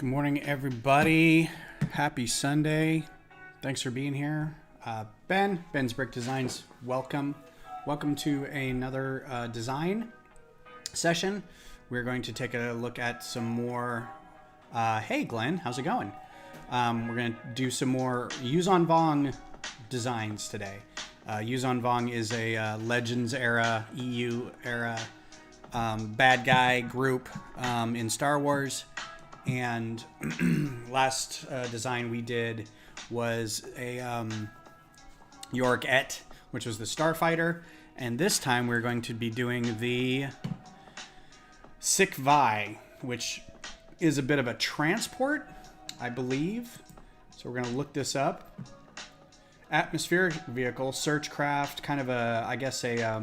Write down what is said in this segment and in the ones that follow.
Good morning, everybody. Happy Sunday. Thanks for being here. Ben's Brick Designs, welcome. Welcome to another design session. We're going to take a look at some more, hey Glenn, how's it going? We're going to do some more Yuuzhan Vong designs today. Yuuzhan Vong is a Legends era, EU era bad guy group in Star Wars. And last design we did was a York Et, which was the Starfighter. And this time we're going to be doing the Tasik Vai, which is a bit of a transport, I believe. So we're going to look this up. Atmospheric vehicle, search craft, kind of a, I guess a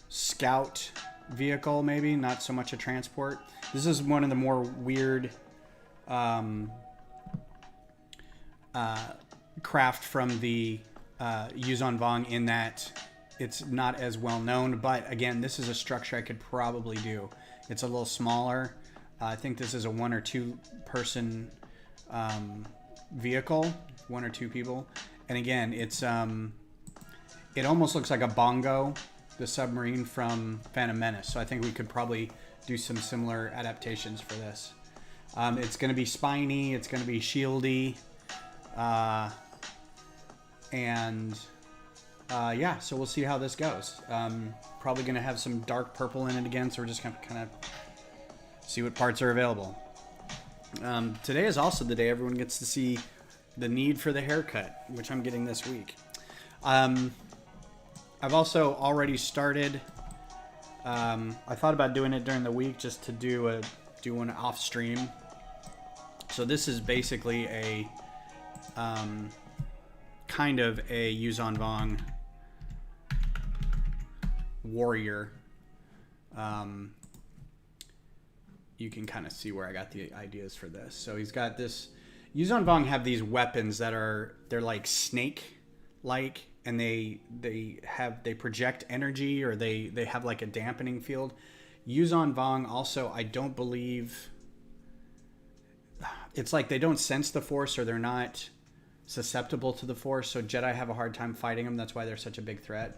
scout vehicle, maybe, not so much a transport. This is one of the more weird craft from the Yuuzhan Vong, in that it's not as well known, but again, this is a structure I could probably do. It's a little smaller. I think this is a 1 or 2 person vehicle, 1 or 2 people, and again, it's it almost looks like a bongo, the submarine from Phantom Menace. So I think we could probably do some similar adaptations for this. It's going to be spiny, it's going to be shieldy, yeah, so we'll see how this goes. Probably going to have some dark purple in it again, so we're just going to kind of see what parts are available. Today is also the day everyone gets to see the need for the haircut, which I'm getting this week. I've also already started. I thought about doing it during the week just to do one off stream. So this is basically a kind of a Yuuzhan Vong warrior. You can kind of see where I got the ideas for this. So he's got this. Yuuzhan Vong have these weapons that they're like snake-like, and they project energy, or they have like a dampening field. Yuuzhan Vong also, I don't believe, it's like they don't sense the Force, or they're not susceptible to the Force, so Jedi have a hard time fighting them. That's why they're such a big threat.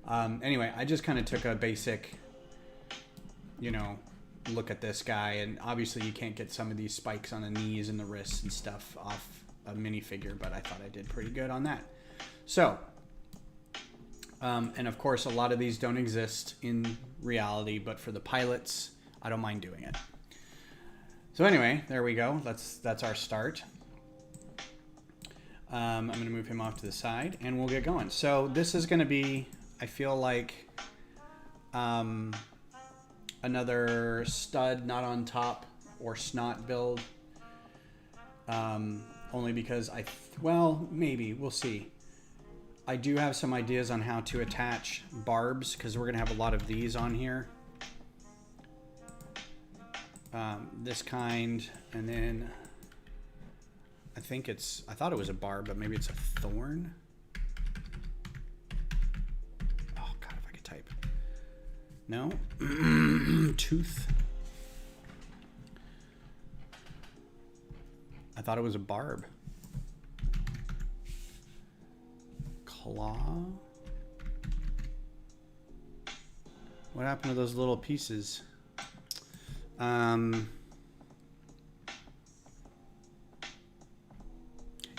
Anyway, I just kind of took a basic, look at this guy, and obviously you can't get some of these spikes on the knees and the wrists and stuff off a minifigure, but I thought I did pretty good on that. So, and of course, a lot of these don't exist in reality, but for the pilots, I don't mind doing it. So anyway, there we go. That's our start. I'm going to move him off to the side, and we'll get going. So this is going to be, I feel like, another stud not on top or snot build. Only because well, maybe, we'll see. I do have some ideas on how to attach barbs, because we're going to have a lot of these on here. This kind, and then I thought it was a barb, but maybe it's a thorn. Oh God, if I could type. No. Tooth. I thought it was a barb. Claw. What happened to those little pieces?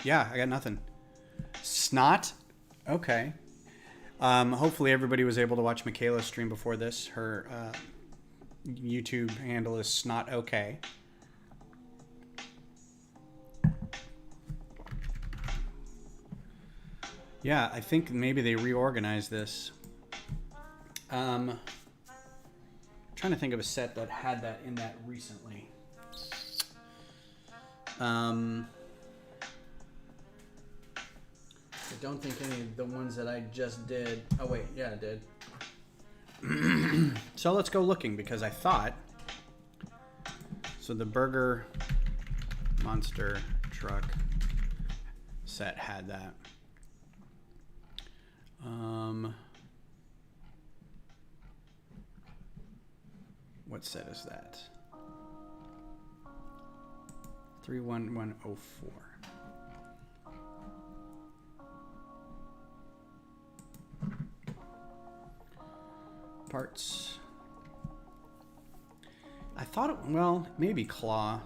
Yeah, I got nothing. Snot. Okay. Hopefully everybody was able to watch Michaela's stream before this. Her YouTube handle is Snot Okay. Yeah, I think maybe they reorganized this. Trying to think of a set that had that in that recently. I don't think any of the ones that I just did. Oh wait, yeah, I did. So let's go looking, because I thought. So the Burger Monster Truck set had that. What set is that? 31104. Parts. I thought it, well, maybe claw.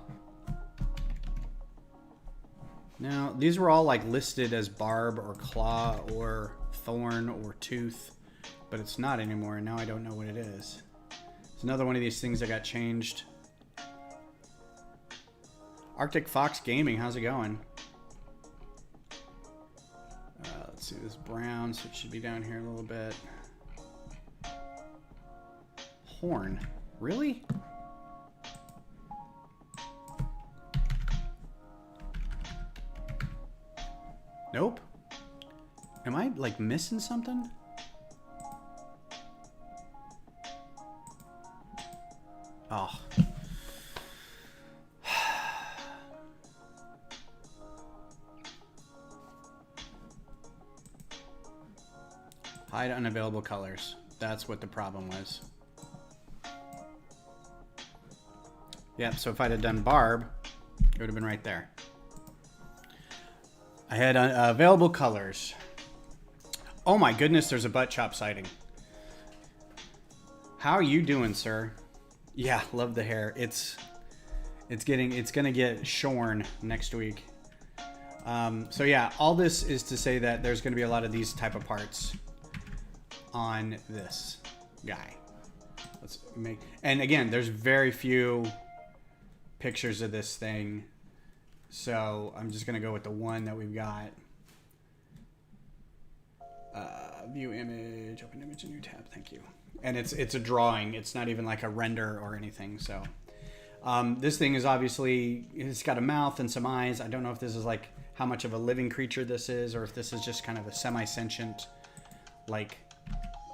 Now, these were all like listed as barb or claw or thorn or tooth, but it's not anymore, and now I don't know what it is. It's another one of these things that got changed. Arctic Fox Gaming, how's it going? Let's see, this brown, so it should be down here a little bit. Horn, really? Nope. Am I like missing something? Oh. Hide unavailable colors. That's what the problem was. Yep, so if I'd have done barb, it would have been right there. I had available colors. Oh my goodness, there's a butt chop sighting. How are you doing, sir? Yeah, love the hair. It's gonna get shorn next week. So yeah, all this is to say that there's gonna be a lot of these type of parts on this guy. Let's make, and again, there's very few pictures of this thing, so I'm just gonna go with the one that we've got. View image, open image, new tab. Thank you. And it's a drawing. It's not even like a render or anything. So this thing is obviously, it's got a mouth and some eyes. I don't know if this is like how much of a living creature this is, or if this is just kind of a semi-sentient, like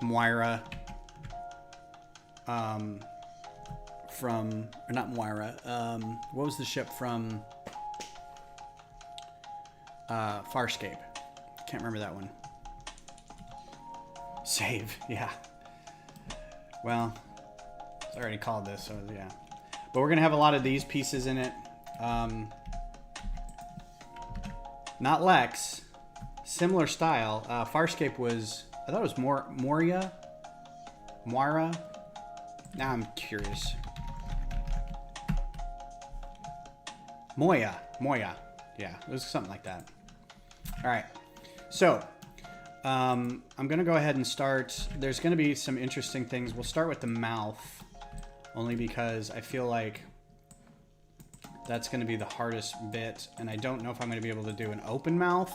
Moira from, or not Moira. What was the ship from Farscape? Can't remember that one. Save, yeah. Well, it's already called this, so yeah. But we're gonna have a lot of these pieces in it. Not Lex, similar style. Farscape was, I thought it was Moira. Now I'm curious. Moya, yeah, it was something like that. All right, so I'm gonna go ahead and start. There's gonna be some interesting things. We'll start with the mouth, only because I feel like that's gonna be the hardest bit, and I don't know if I'm gonna be able to do an open mouth,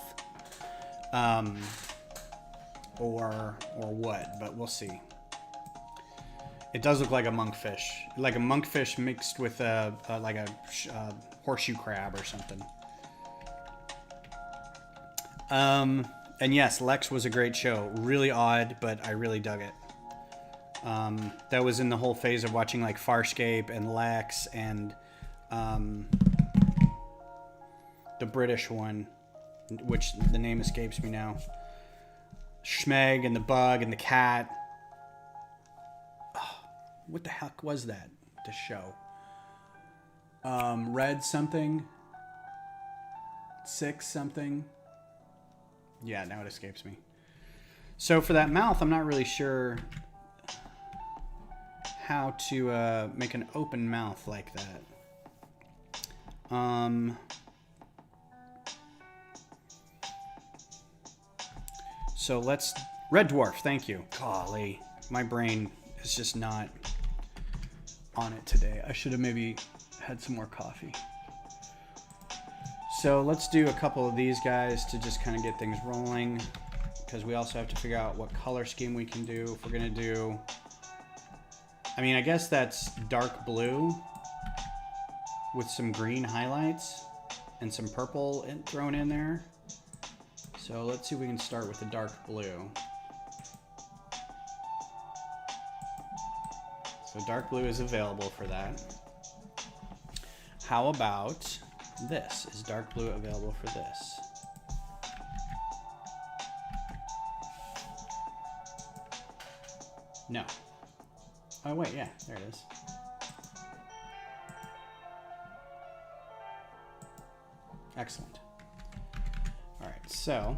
or what, but we'll see. It does look like a monkfish mixed with like a horseshoe crab or something. And yes, Lex was a great show. Really odd, but I really dug it. That was in the whole phase of watching like Farscape and Lex and the British one, which the name escapes me now. Schmeg and the bug and the cat. Oh, what the heck was that? The show. Red something. Six something. Yeah, now it escapes me. So for that mouth, I'm not really sure how to make an open mouth like that. So let's... Red Dwarf, thank you. Golly, my brain is just not on it today. I should have maybe had some more coffee. So let's do a couple of these guys to just kind of get things rolling, because we also have to figure out what color scheme we can do. If we're going to do... I mean, I guess that's dark blue with some green highlights and some purple thrown in there. So let's see if we can start with the dark blue. So dark blue is available for that. How about this? Is dark blue available for this? No. Oh wait, yeah, there it is. Excellent. All right, so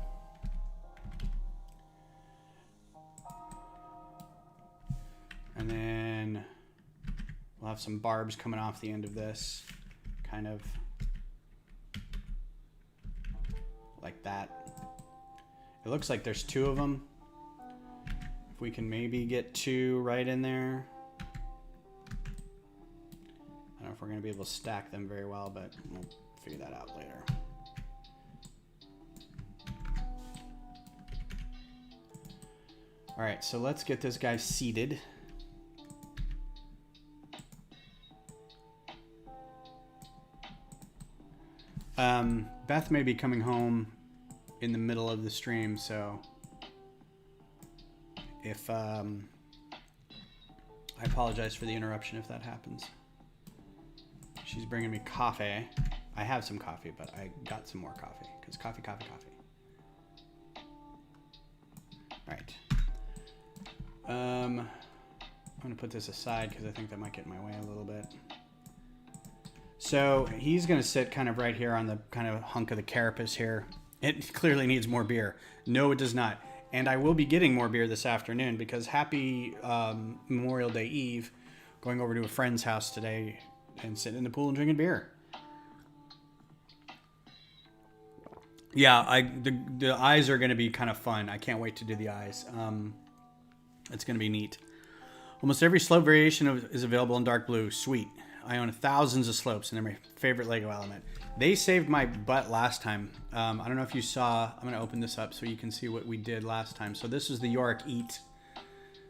and then we'll have some barbs coming off the end of this, kind of like that. It looks like there's 2 of them. If we can maybe get 2 right in there. I don't know if we're going to be able to stack them very well, but we'll figure that out later. All right, so let's get this guy seated. Beth may be coming home in the middle of the stream, so if I apologize for the interruption if that happens. She's bringing me coffee. I have some coffee, but I got some more coffee because coffee. All right. I'm gonna put this aside because I think that might get in my way a little bit. So he's gonna sit kind of right here on the kind of hunk of the carapace here. It clearly needs more beer. No, it does not. And I will be getting more beer this afternoon because happy Memorial Day Eve, going over to a friend's house today and sitting in the pool and drinking beer. Yeah, the eyes are gonna be kind of fun. I can't wait to do the eyes. It's gonna be neat. Almost every slope variation is available in dark blue. Sweet. I own thousands of slopes, and they're my favorite Lego element. They saved my butt last time. I don't know if you saw. I'm going to open this up so you can see what we did last time. So this is the Yorick Eat.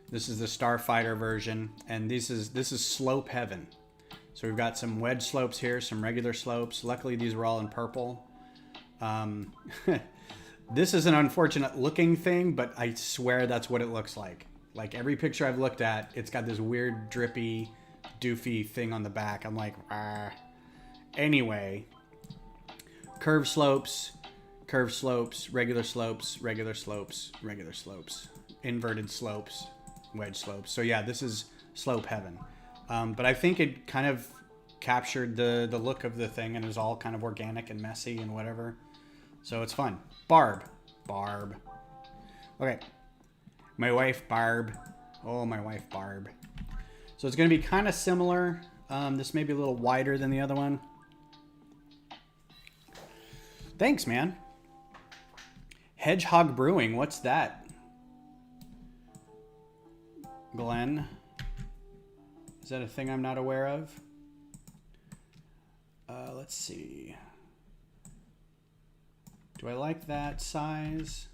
This is the Starfighter version, and this is slope heaven. So we've got some wedge slopes here, some regular slopes. Luckily, these were all in purple. This is an unfortunate looking thing, but I swear that's what it looks like. Like every picture I've looked at, it's got this weird drippy doofy thing on the back. I'm like, ah. Anyway, curved slopes, regular slopes, inverted slopes, wedge slopes. So yeah, this is slope heaven. But I think it kind of captured the look of the thing and is all kind of organic and messy and whatever. So it's fun. Barb. Okay. My wife, Barb. Oh, my wife, Barb. So it's going to be kind of similar. This may be a little wider than the other one. Thanks, man. Hedgehog Brewing. What's that? Glenn. Is that a thing I'm not aware of? Let's see. Do I like that size?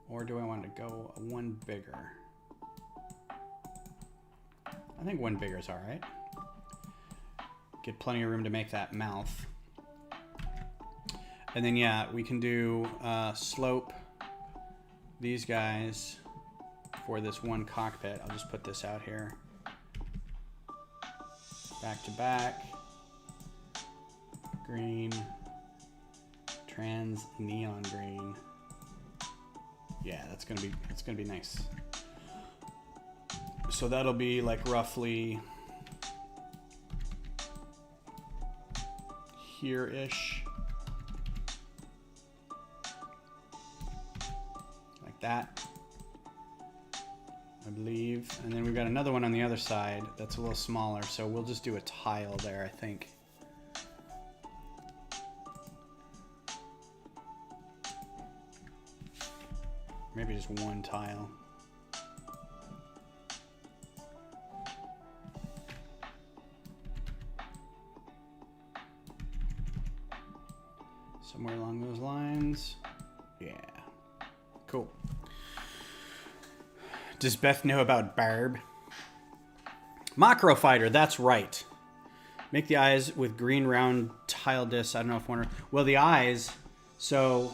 Or do I want to go one bigger? I think one bigger is all right. Get plenty of room to make that mouth. And then, yeah, we can do slope these guys for this one cockpit. I'll just put this out here. Back to back. Green. Trans neon green. Yeah, it's gonna be nice. So that'll be like roughly here-ish. Like that, I believe. And then we've got another one on the other side that's a little smaller, so we'll just do a tile there, I think. Maybe just one tile. Somewhere along those lines. Yeah. Cool. Does Beth know about Barb? Microfighter, that's right. Make the eyes with green round tile discs. I don't know if one. Well, the eyes. So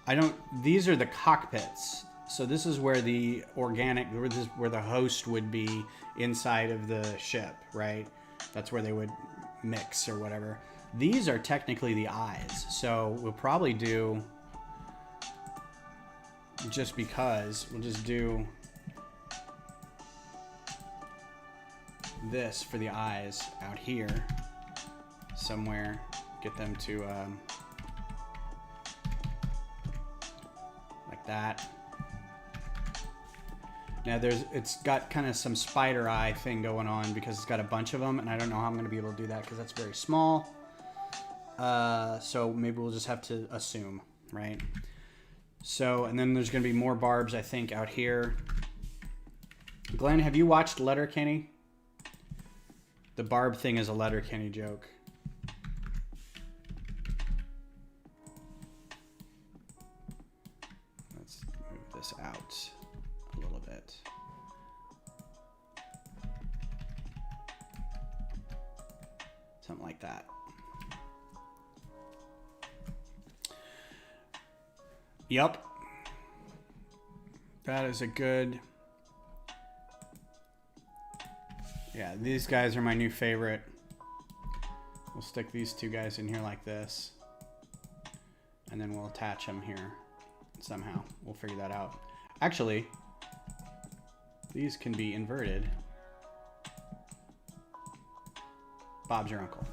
I don't. These are the cockpits. So this is where the organic, where the host would be inside of the ship, right? That's where they would mix or whatever. These are technically the eyes. So we'll probably do, just because, we'll just do this for the eyes out here somewhere. get them to like that. Now it's got kind of some spider eye thing going on because it's got a bunch of them, and I don't know how I'm going to be able to do that because that's very small. So maybe we'll just have to assume, right? So, and then there's going to be more barbs, I think, out here. Glenn, have you watched Letterkenny? The barb thing is a Letterkenny joke. Let's move this out a little bit. Something like that. Yep. That is a good... Yeah, these guys are my new favorite. We'll stick these two guys in here like this. And then we'll attach them here somehow. We'll figure that out. Actually, these can be inverted. Bob's your uncle.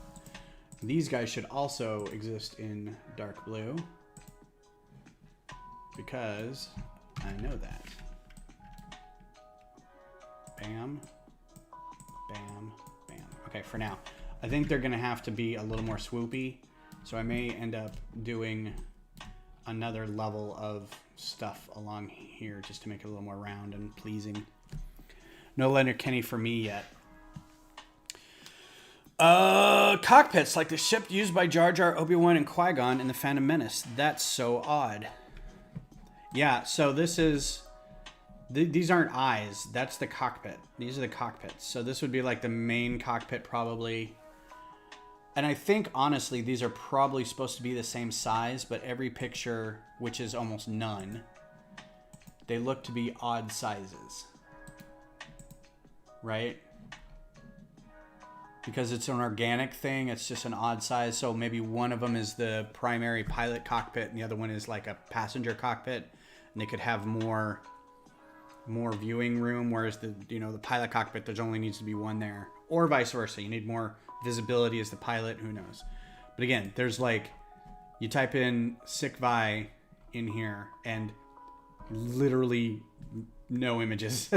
These guys should also exist in dark blue. Because I know that. Bam. Bam. Bam. Okay, for now. I think they're going to have to be a little more swoopy. So I may end up doing another level of stuff along here just to make it a little more round and pleasing. No Letterkenny for me yet. Cockpits like the ship used by Jar Jar, Obi-Wan, and Qui-Gon in The Phantom Menace. That's so odd. Yeah, so this is... These aren't eyes. That's the cockpit. These are the cockpits. So this would be like the main cockpit probably. And I think, honestly, these are probably supposed to be the same size, but every picture, which is almost none, they look to be odd sizes. Right? Because it's an organic thing, it's just an odd size. So maybe one of them is the primary pilot cockpit and the other one is like a passenger cockpit. And they could have more viewing room, whereas the pilot cockpit, there only needs to be one there. Or vice versa. You need more visibility as the pilot, who knows. But again, there's like, you type in Tasik Vai in here and literally no images.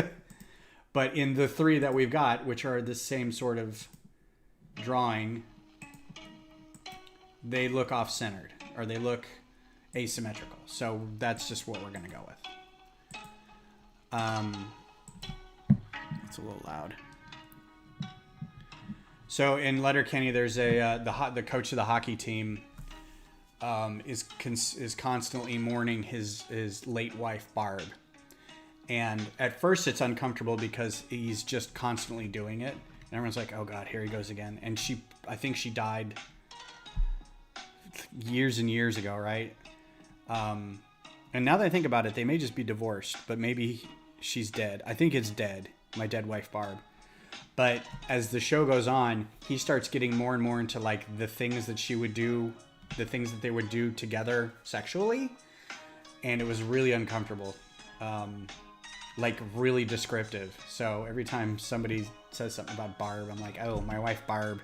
But in the three that we've got, which are the same sort of drawing, they look off-centered, or they look asymmetrical. So that's just what we're going to go with. It's a little loud. So in Letterkenny, there's the coach of the hockey team is constantly mourning his late wife Barb, and at first it's uncomfortable because he's just constantly doing it, and everyone's like, "Oh God, here he goes again." And I think she died years and years ago, right? And now that I think about it, they may just be divorced, but maybe she's dead. I think it's dead. My dead wife Barb. But as the show goes on, he starts getting more and more into like the things that she would do, the things that they would do together sexually. And it was really uncomfortable. Like really descriptive. So every time somebody says something about Barb, I'm like, oh, my wife Barb.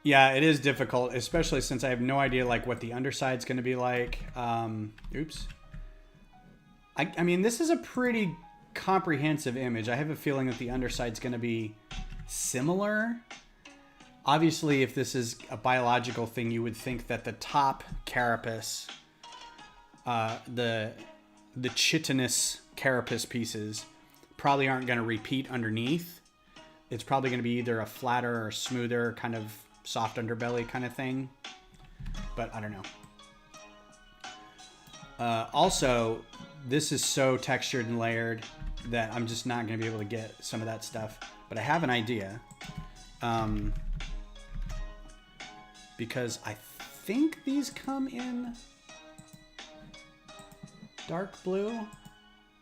Yeah, it is difficult, especially since I have no idea like what the underside's going to be like. Oops. I mean, this is a pretty comprehensive image. I have a feeling that the underside's going to be similar. Obviously, if this is a biological thing, you would think that the top carapace, the chitinous carapace pieces, probably aren't going to repeat underneath. It's probably going to be either a flatter or smoother kind of soft underbelly kind of thing, but I don't know. Also, this is so textured and layered that I'm just not going to be able to get some of that stuff, but I have an idea, because I think these come in dark blue.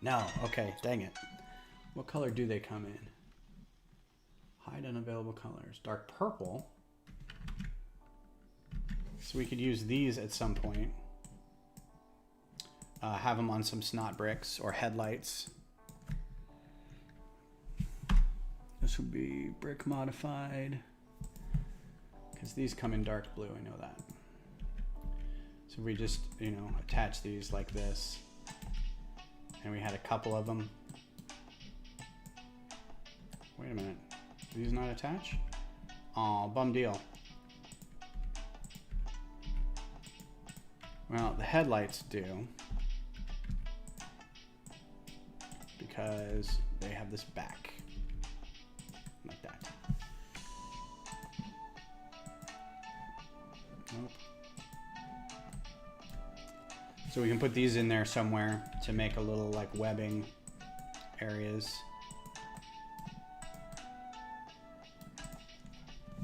No, okay, dang it. What color do they come in? Hide unavailable colors. Dark purple. So we could use these at some point. Have them on some snot bricks or headlights. This would be brick modified. Because these come in dark blue, I know that. So we just, you know, attach these like this. And we had a couple of them. Wait a minute. Do these not attach? Aw, bum deal. Well, the headlights do. Because they have this back. Like that. Nope. So we can put these in there somewhere to make a little like webbing areas.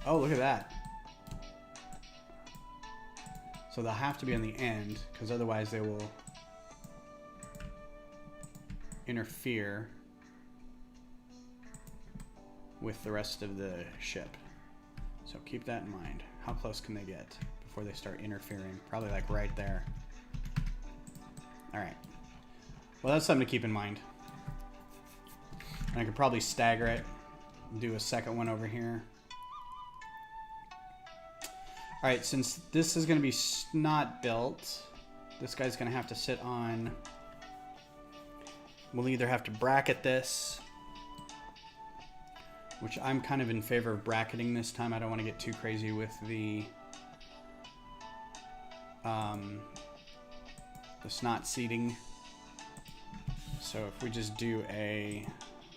Oh, look at that. So they'll have to be on the end because otherwise they will interfere with the rest of the ship. So keep that in mind. How close can they get before they start interfering? Probably like right there. All right. Well, that's something to keep in mind. And I could probably stagger it, do a second one over here. All right, since this is gonna be not built, this guy's gonna have to sit on, we'll either have to bracket this, which I'm kind of in favor of bracketing this time. I don't wanna get too crazy with the snot seating. So if we just do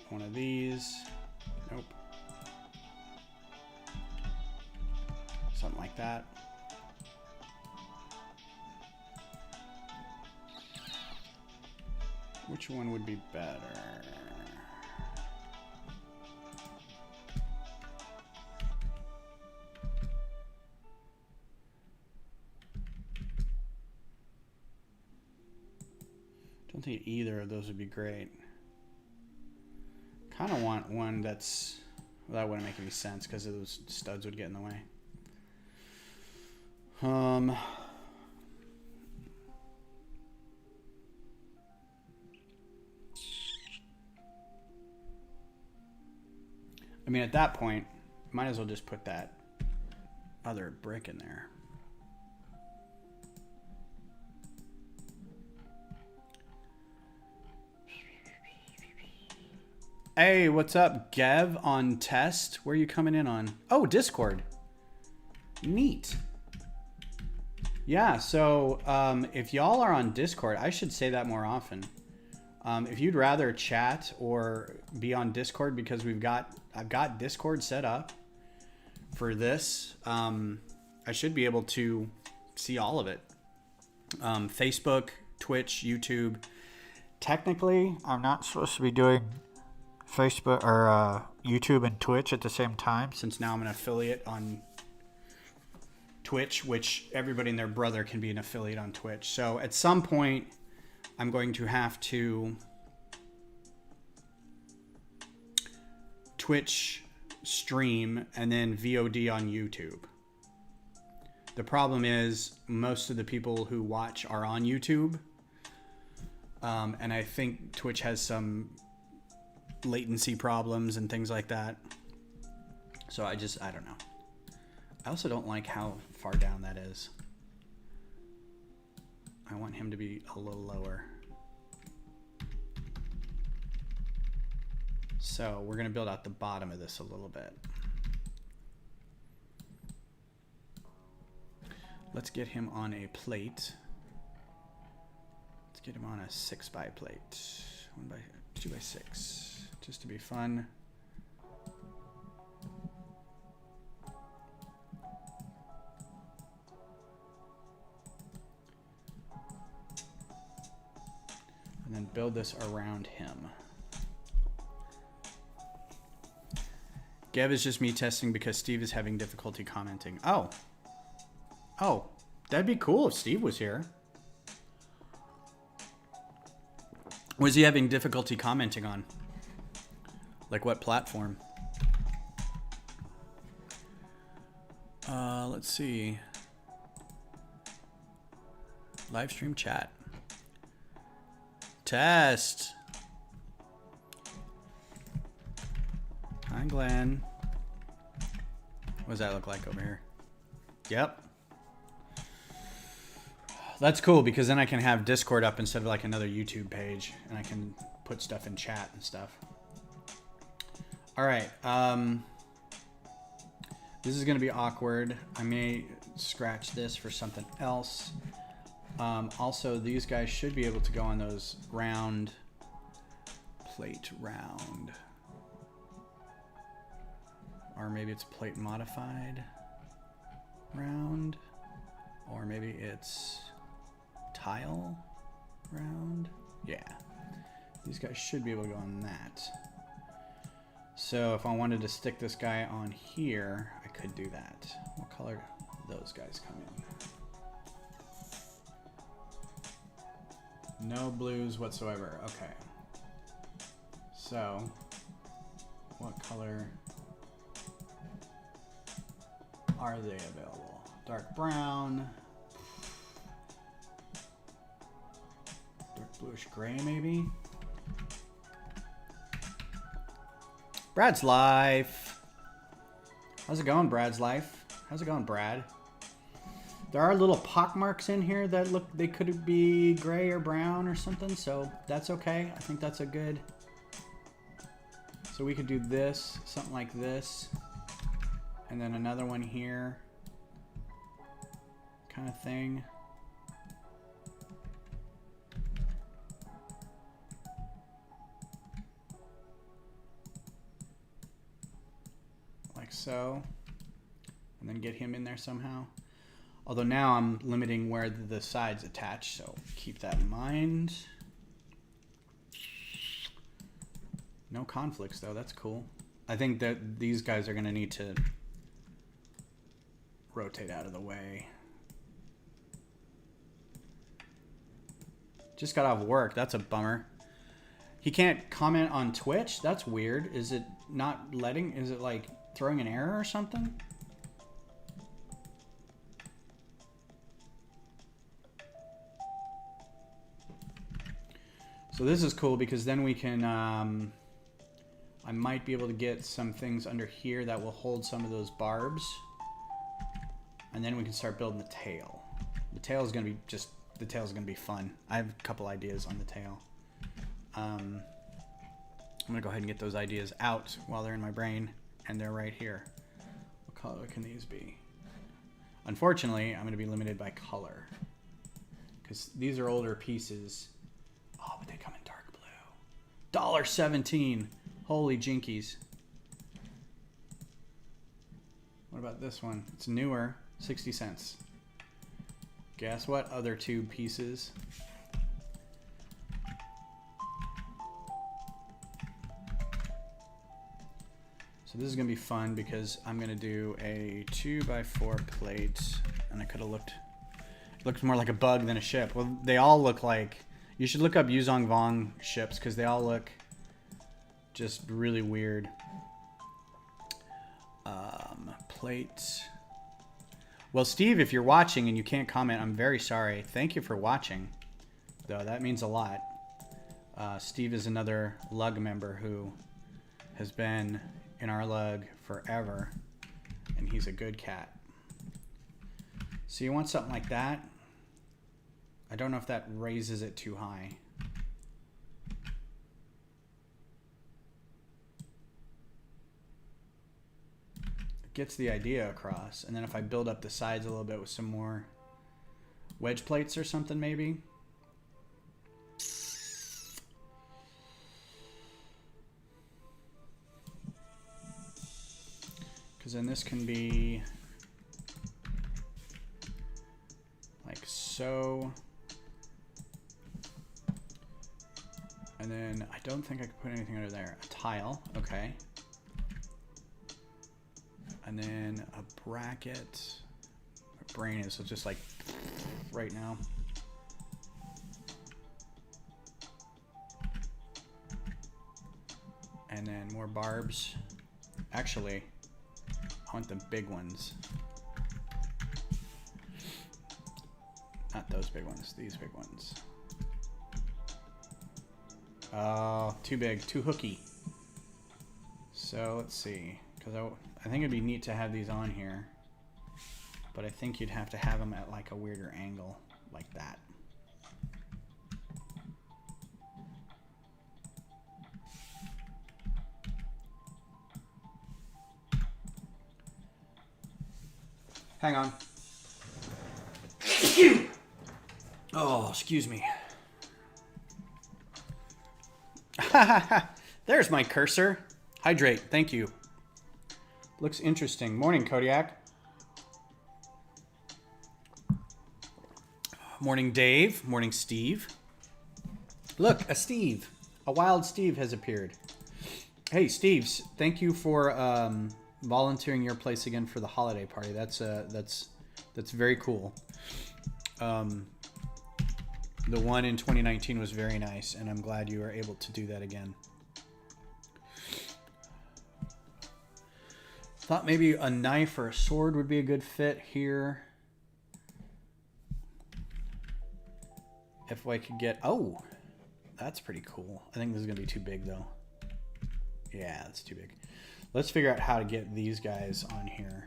one of these, nope. Something like that. Which one would be better? Don't think either of those would be great. Kind of want one that's, well, that wouldn't make any sense because those studs would get in the way. I mean, at that point, might as well just put that other brick in there. Hey, what's up, Gev on test? Where are you coming in on? Oh, Discord. Neat. Yeah, so if y'all are on Discord, I should say that more often. If you'd rather chat or be on Discord, because I've got Discord set up for this. I should be able to see all of it. Facebook, Twitch, YouTube. Technically, I'm not supposed to be doing Facebook or YouTube and Twitch at the same time, since now I'm an affiliate on Twitch, which everybody and their brother can be an affiliate on Twitch. So at some point, I'm going to have to Twitch stream and then VOD on YouTube. The problem is most of the people who watch are on YouTube. And I think Twitch has some latency problems and things like that. So I don't know. I also don't like how far down that is. I want him to be a little lower. So we're going to build out the bottom of this a little bit. Let's get him on a plate. Let's get him on a 6x plate. 2x6, just to be fun. And then build this around him. Gev is just me testing because Steve is having difficulty commenting. Oh, that'd be cool if Steve was here. Was he having difficulty commenting on? Like what platform? Let's see. Live stream chat. Test. Hi, Hi, Glenn. What does that look like over here? Yep. That's cool because then I can have Discord up instead of like another YouTube page, and I can put stuff in chat and stuff. All right. This is going to be awkward. I may scratch this for something else. Also, these guys should be able to go on those round plate round. Or maybe it's plate modified round. Or maybe it's tile round. Yeah. These guys should be able to go on that. So if I wanted to stick this guy on here, I could do that. What color do those guys come in? No blues whatsoever. Okay. So, what color are they available? Dark brown. Dark bluish gray, maybe? Brad's life. How's it going, Brad's life? How's it going, Brad? There are little pock marks in here that look, they could be gray or brown or something, so that's okay. I think that's a good. So we could do this, something like this, and then another one here, kind of thing. Like so, and then get him in there somehow. Although now I'm limiting where the sides attach, so keep that in mind. No conflicts though, that's cool. I think that these guys are gonna need to rotate out of the way. Just got off work, that's a bummer. He can't comment on Twitch? That's weird. Is it not letting, is it like throwing an error or something? So this is cool because then we can, I might be able to get some things under here that will hold some of those barbs. And then we can start building the tail. The tail is going to be just, the tail is going to be fun. I have a couple ideas on the tail. I'm going to go ahead and get those ideas out while they're in my brain. And they're right here. What color can these be? Unfortunately, I'm going to be limited by color. Because these are older pieces. Oh, but they come in dark blue. $1.17. Holy jinkies. What about this one? It's newer. 60 cents. Guess what other two pieces? So this is going to be fun because I'm going to do a 2x4 plate. And I could have looked more like a bug than a ship. Well, they all look like... You should look up Yuuzhan Vong ships because they all look just really weird. Plate. Well, Steve, if you're watching and you can't comment, I'm very sorry. Thank you for watching, though. That means a lot. Steve is another lug member who has been in our lug forever, and he's a good cat. So you want something like that? I don't know if that raises it too high. It gets the idea across. And then if I build up the sides a little bit with some more wedge plates or something maybe. Because then this can be like so. And then I don't think I could put anything under there. A tile, okay. And then a bracket. My brain is just like right now. And then more barbs. Actually, I want the big ones. Not those big ones, these big ones. Oh, too big, too hooky. So let's see, because I think it'd be neat to have these on here, but I think you'd have to have them at like a weirder angle, like that. Hang on. Oh, excuse me. There's my cursor. Hydrate, thank you. Looks interesting. Morning, Kodiak. Morning, Dave. Morning, Steve. Look, a Steve. A wild Steve has appeared. Hey, Steve, thank you for volunteering your place again for the holiday party. That's very cool. The one in 2019 was very nice, and I'm glad you were able to do that again. Thought maybe a knife or a sword would be a good fit here. If I could get... Oh, that's pretty cool. I think this is going to be too big, though. Yeah, that's too big. Let's figure out how to get these guys on here.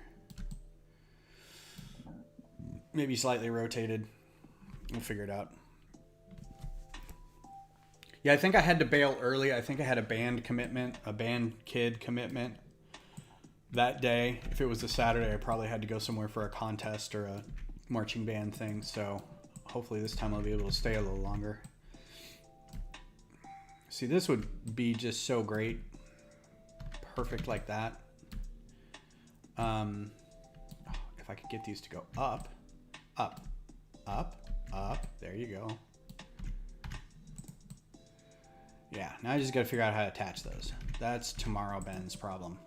Maybe slightly rotated. We'll figure it out. Yeah, I think I had to bail early. I think I had a band commitment, a band kid commitment that day. If it was a Saturday, I probably had to go somewhere for a contest or a marching band thing. So hopefully this time I'll be able to stay a little longer. See, this would be just so great. Perfect like that. If I could get these to go up, up, up, up. There you go. Yeah, now I just got to figure out how to attach those. That's tomorrow Ben's problem.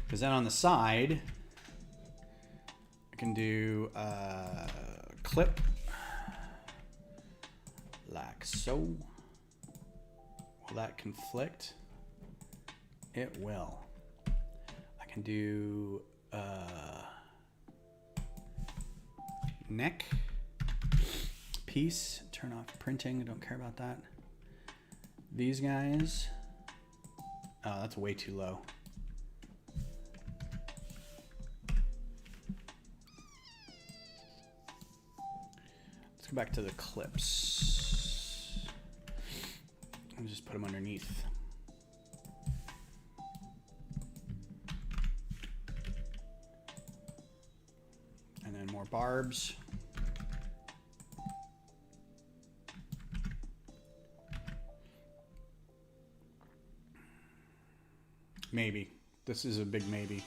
Because then on the side, I can do a clip like so. Will that conflict? It will. I can do neck piece. Turn off printing. I don't care about that. These guys. Oh, that's way too low. Let's go back to the clips. I'll just put them underneath. And then more barbs. Maybe. This is a big maybe.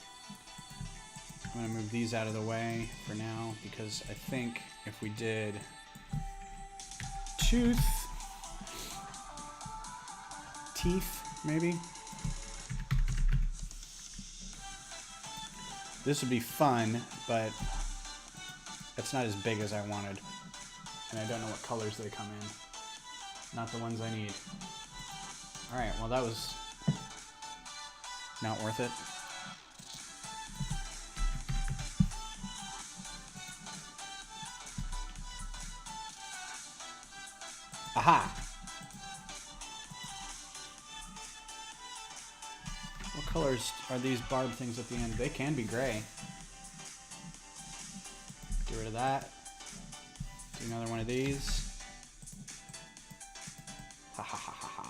I'm going to move these out of the way for now because I think if we did teeth, maybe. This would be fun, but it's not as big as I wanted. And I don't know what colors they come in. Not the ones I need. Alright, well that was not worth it. Aha! What colors are these barb things at the end? They can be gray. Get rid of that. Do another one of these. Ha ha ha ha ha.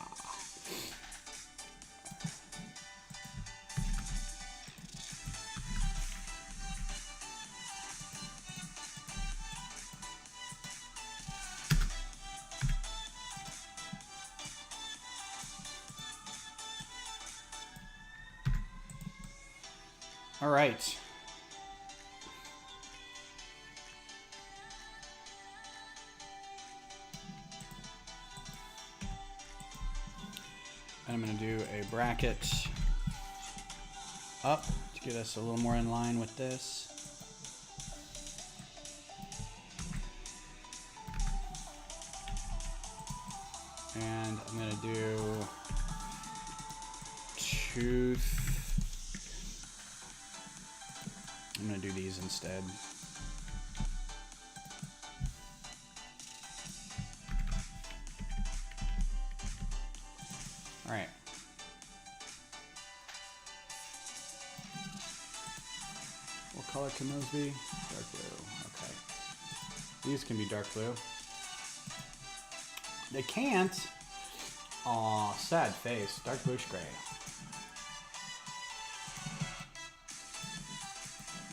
All right. And I'm going to do a bracket up to get us a little more in line with this. And I'm going to do tooth. I'm going to do these instead. All right. color can those be? Dark blue. Okay. These can be dark blue. They can't. Aw, sad face. Dark bluish gray.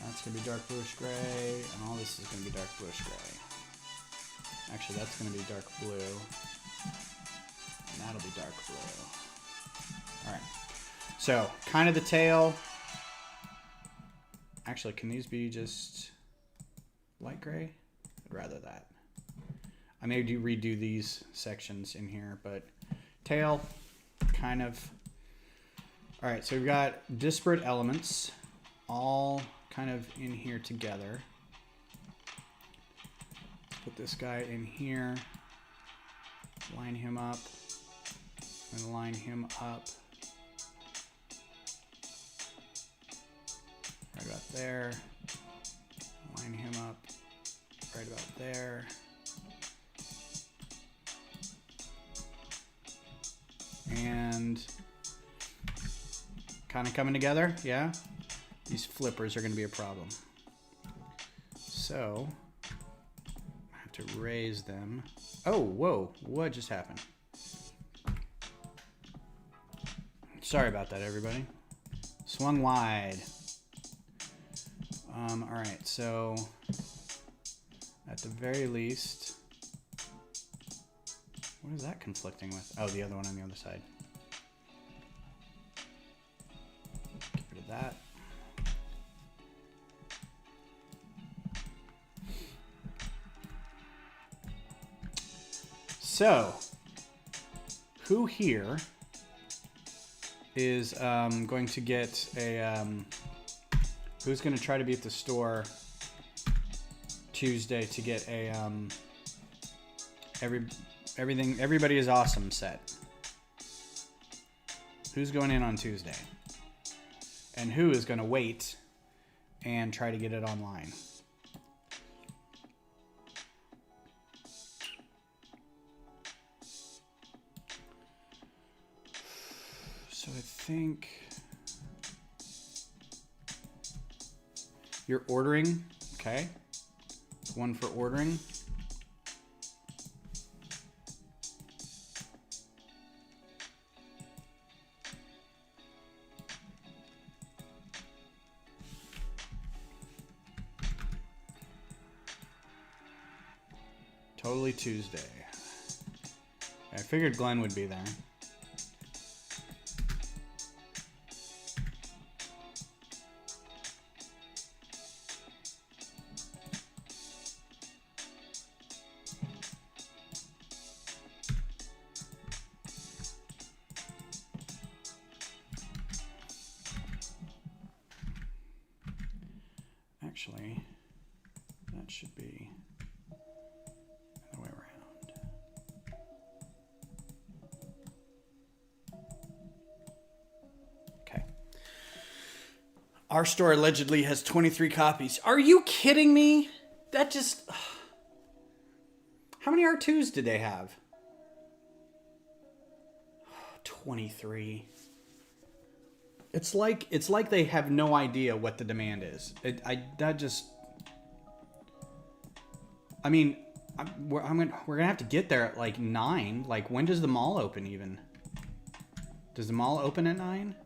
That's gonna be dark bluish gray, and all this is gonna be dark bluish gray. Actually, that's gonna be dark blue, and that'll be dark blue. All right. So, kind of the tail. Actually, can these be just light gray? I'd rather that. I may redo these sections in here, but tail, kind of. All right, so we've got disparate elements all kind of in here together. Put this guy in here, line him up, and line him up. Right about there. Line him up right about there. And kind of coming together, yeah? These flippers are going to be a problem. So, I have to raise them. Oh, whoa, what just happened? Sorry about that, everybody. Swung wide. All right, so at the very least, what is that conflicting with? Oh, the other one on the other side. Get rid of that. So, who here is going to get a... who's going to try to be at the store Tuesday to get a everybody is awesome set? Who's going in on Tuesday? And who is going to wait and try to get it online? So I think you're ordering, okay? One for ordering. Totally Tuesday. I figured Glenn would be there. Actually, that should be the way around. Okay. Our store allegedly has 23 copies. Are you kidding me? That just... How many R2s did they have? 23. It's like they have no idea what the demand is. We're gonna have to get there at like 9. Like, when does the mall open even? Does the mall open at 9?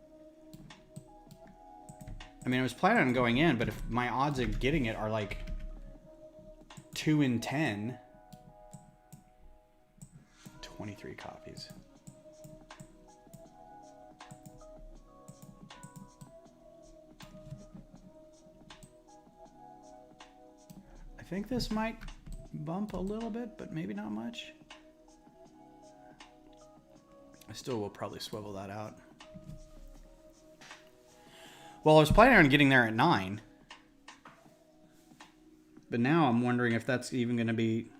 I mean, I was planning on going in, but if my odds of getting it are like 2 in 10, 23 copies. I think this might bump a little bit, but maybe not much. I still will probably swivel that out. Well, I was planning on getting there at 9. But now I'm wondering if that's even going to be...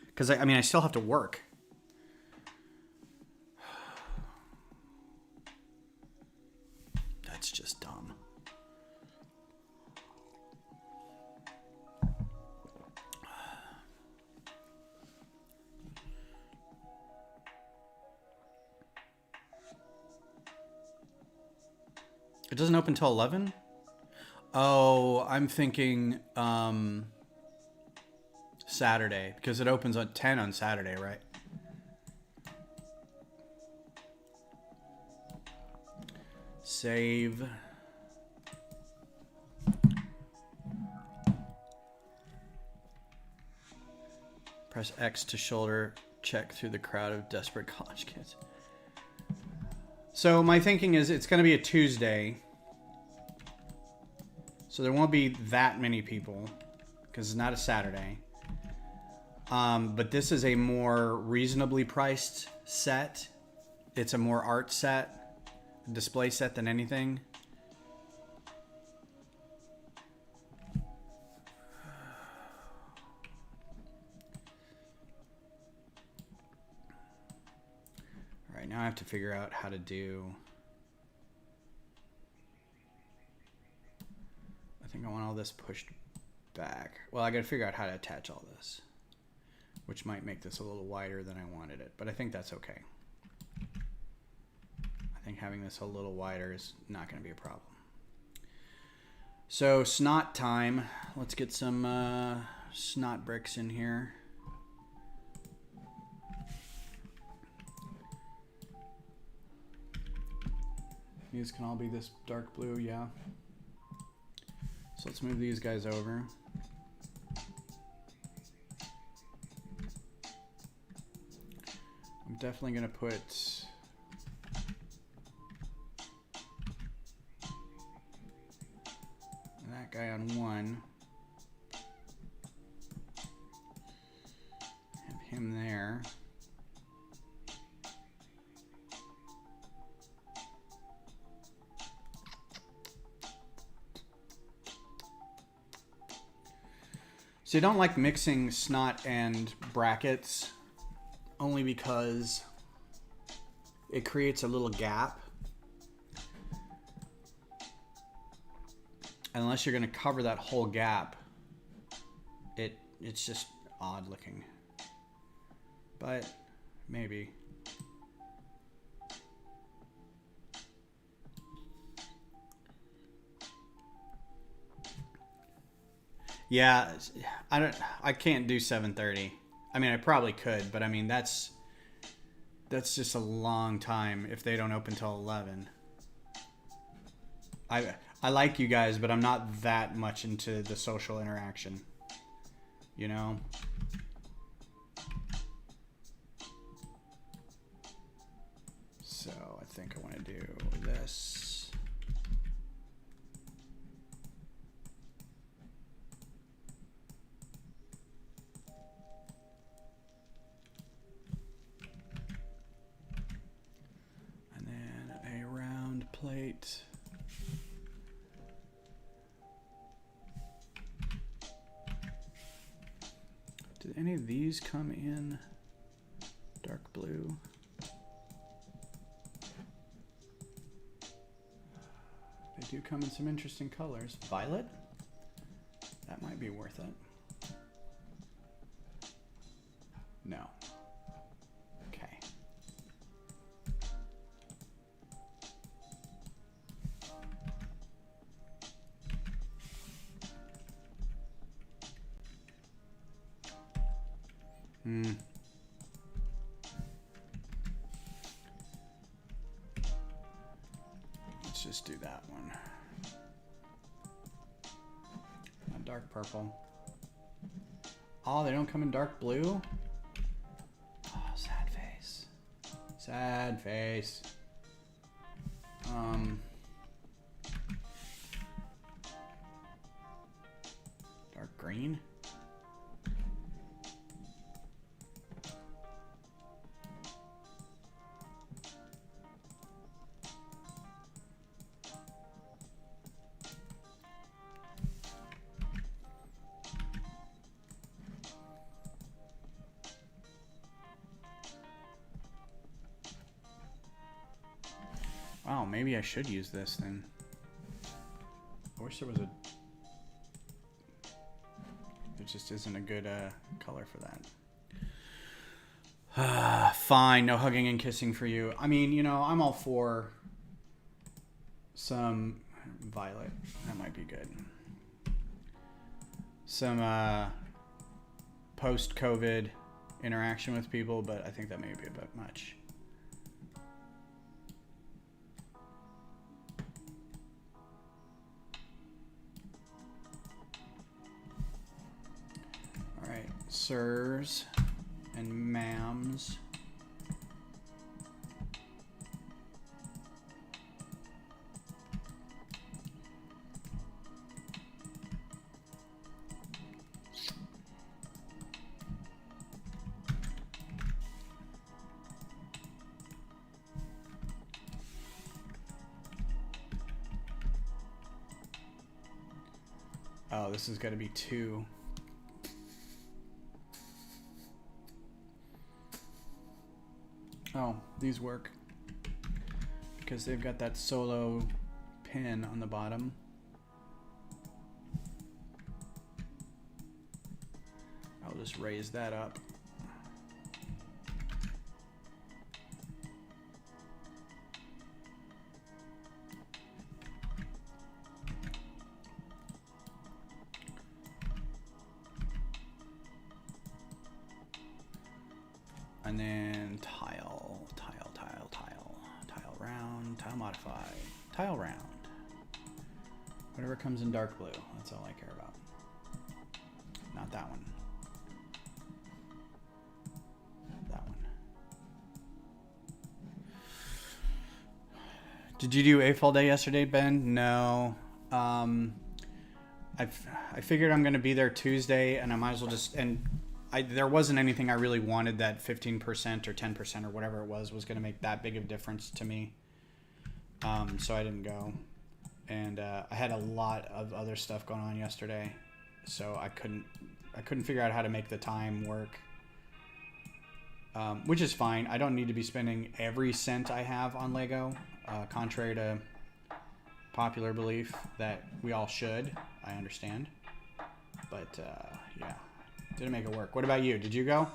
Because, I still have to work. That's just dumb. It doesn't open till 11? Oh, I'm thinking Saturday, because it opens at 10 on Saturday, right? Save. Press X to shoulder check through the crowd of desperate college kids. So my thinking is it's going to be a Tuesday. So there won't be that many people because it's not a Saturday. But this is a more reasonably priced set. It's a more art set, display set than anything. All right, now I have to figure out how to do... I think I want all this pushed back. Well, I got to figure out how to attach all this, which might make this a little wider than I wanted it, but I think that's okay. I think having this a little wider is not going to be a problem. So snot time. Let's get some snot bricks in here. These can all be this dark blue, yeah. So let's move these guys over. I'm definitely going to put that guy on one. Have him there. So I don't like mixing snot and brackets only because it creates a little gap. Unless you're going to cover that whole gap, it's just odd looking. But maybe. Yeah, I can't do 7:30. I mean, I probably could, but I mean that's just a long time if they don't open till 11. I like you guys, but I'm not that much into the social interaction. You know? So I think I want to do this. And then a round plate. Did any of these come in dark blue? They do come in some interesting colors. Violet? That might be worth it. No. Okay. Let's just do that one. A dark purple. Oh, they don't come in dark blue? Oh, sad face. Sad face. Dark green? Wow, maybe I should use this then. I wish there was a... There just isn't a good color for that. Fine, no hugging and kissing for you. I mean, you know, I'm all for some violet. That might be good. Some post-COVID interaction with people, but I think that may be a bit much. All right, sirs and ma'ams. Oh, this is going to be 2. Oh, these work because they've got that solo pin on the bottom. I'll just raise that up. And then tile round, tile modify, tile round. Whatever comes in dark blue, that's all I care about. Not that one. That one. Did you do AFOL day yesterday, Ben? No. I figured I'm gonna be there Tuesday, and I might as well just there wasn't anything I really wanted that 15% or 10% or whatever it was going to make that big of a difference to me. So I didn't go. And I had a lot of other stuff going on yesterday, so I couldn't figure out how to make the time work. Which is fine. I don't need to be spending every cent I have on Lego, contrary to popular belief that we all should. I understand. But yeah. Didn't make it work. What about you? Did you go?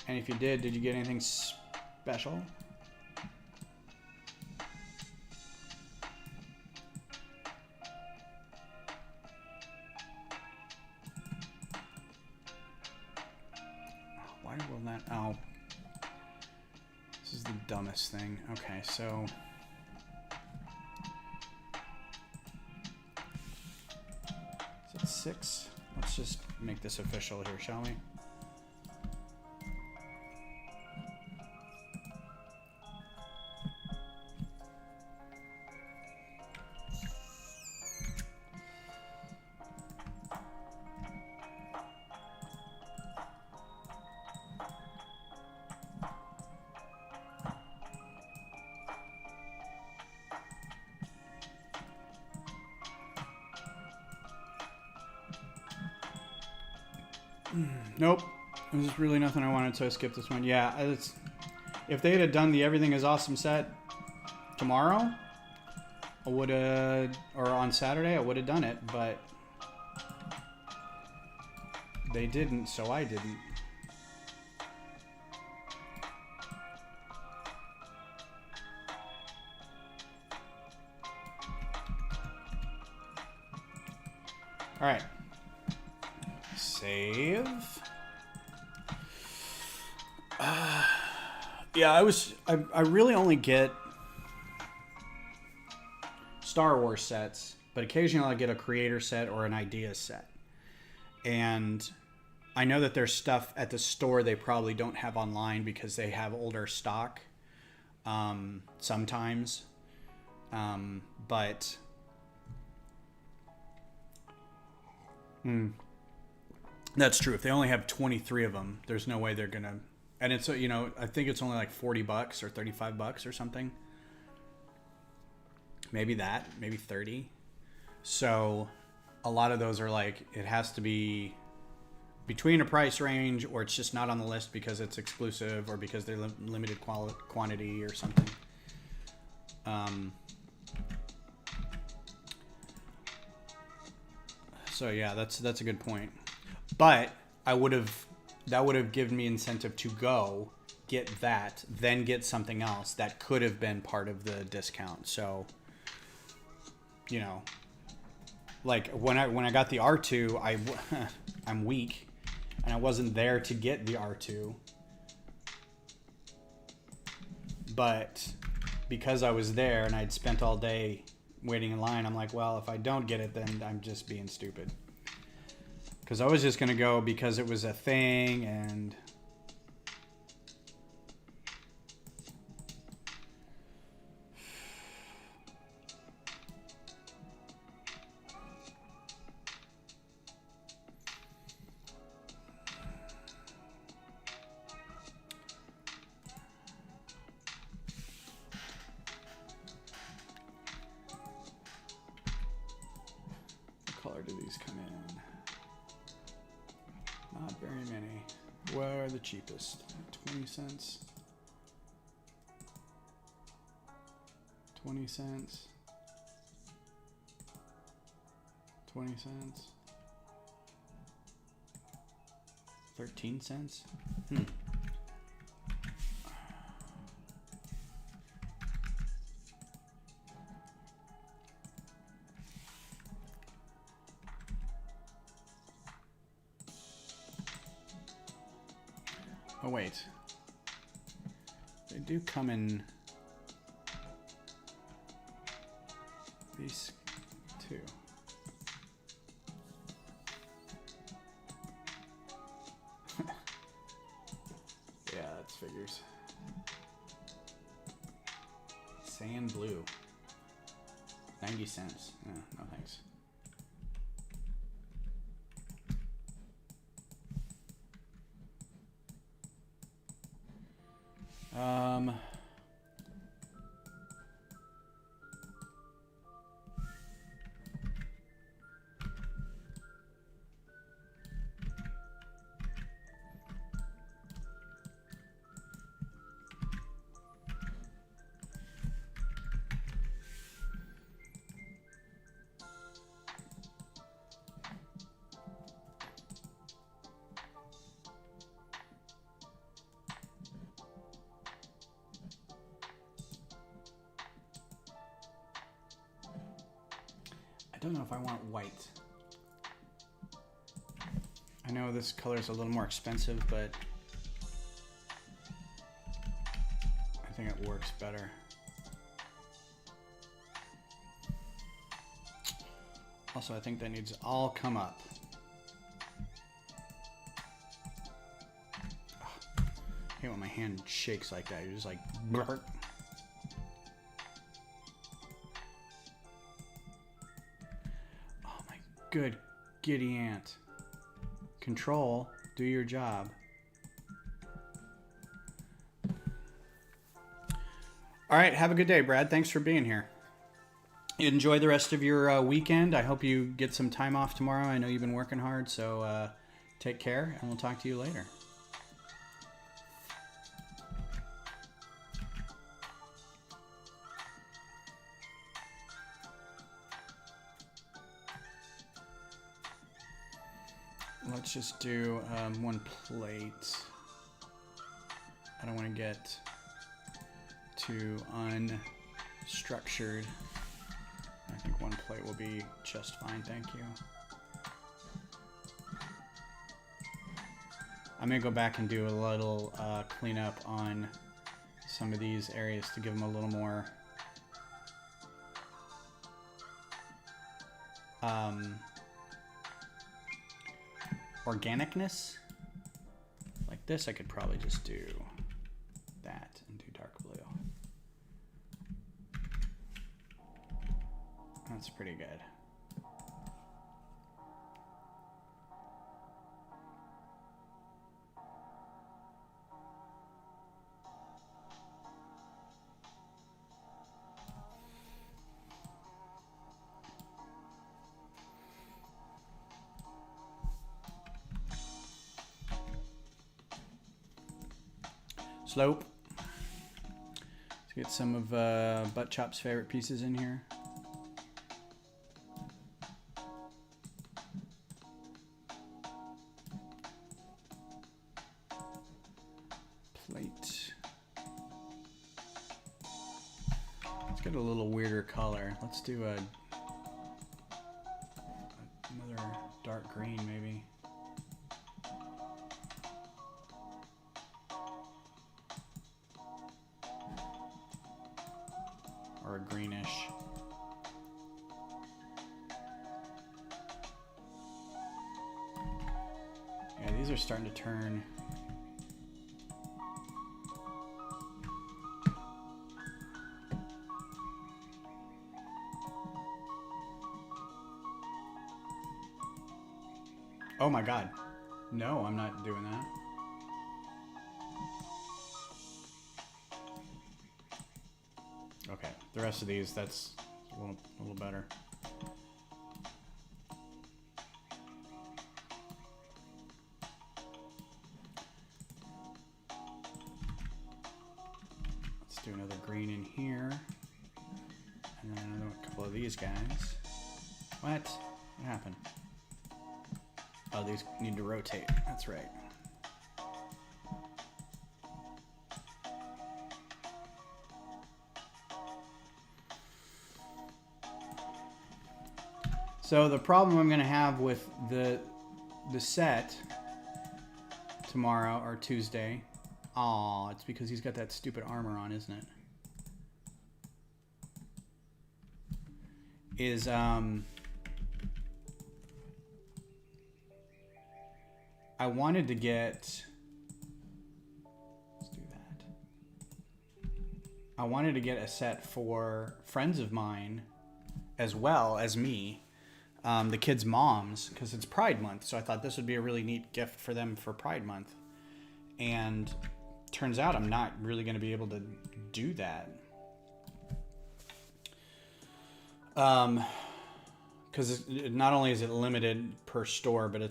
And if you did you get anything special? Oh, this is the dumbest thing. Okay, so is it 6? Let's just make this official here, shall we? Nope. There's really nothing I wanted, so I skipped this one. Yeah, if they had done the Everything is Awesome set tomorrow, I would have, or on Saturday, I would have done it, but they didn't, so I didn't. All right. Save. Yeah, I really only get Star Wars sets, but occasionally I get a creator set or an idea set. And I know that there's stuff at the store they probably don't have online because they have older stock sometimes. But that's true. If they only have 23 of them, there's no way they're going to. And it's, you know, I think it's only like $40 or $35 or something. Maybe that, maybe 30. So a lot of those are like, it has to be between a price range, or it's just not on the list because it's exclusive or because they're limited quantity or something. So yeah, that's a good point. But that would have given me incentive to go get that, then get something else that could have been part of the discount. So, you know, like when I got the R2, I'm weak, and I wasn't there to get the R2. But because I was there and I'd spent all day waiting in line, I'm like, well, if I don't get it, then I'm just being stupid. Because I was just gonna go because it was a thing, and what color do these come in? Not very many. Where are the cheapest? 20 cents. 20 cents. 20 cents. 13 cents? Oh wait, they do come in these two. Yeah, that's figures. Sand blue, 90 cents. No, no thanks. I don't know if I want white. I know this color is a little more expensive, but I think it works better. Also, I think that needs to all come up. Oh, I hate when my hand shakes like that. You're just like, blurp. Good giddy ant. Control, do your job. All right, have a good day, Brad. Thanks for being here. Enjoy the rest of your weekend. I hope you get some time off tomorrow. I know you've been working hard, so take care, and we'll talk to you later. Let's just do one plate. I don't want to get too unstructured. I think one plate will be just fine, thank you. I'm gonna go back and do a little cleanup on some of these areas to give them a little more organicness. Like this, I could probably just do that and do dark blue. That's pretty good. Slope. Let's get some of Butt Chop's favorite pieces in here. color. Let's do another dark green maybe. Or a greenish. Yeah, these are starting to turn. Oh my God. No, I'm not doing that. Okay, the rest of these, that's a little better. Let's do another green in here. And then another couple of these guys. What happened? Oh, these need to rotate. That's right. So the problem I'm going to have with the set tomorrow or Tuesday, it's because he's got that stupid armor on, isn't it? Is I wanted to get, let's do that. I wanted to get a set for friends of mine as well as me, the kids' moms, because it's Pride Month. So I thought this would be a really neat gift for them for Pride Month. And turns out I'm not really going to be able to do that. Because not only is it limited per store, but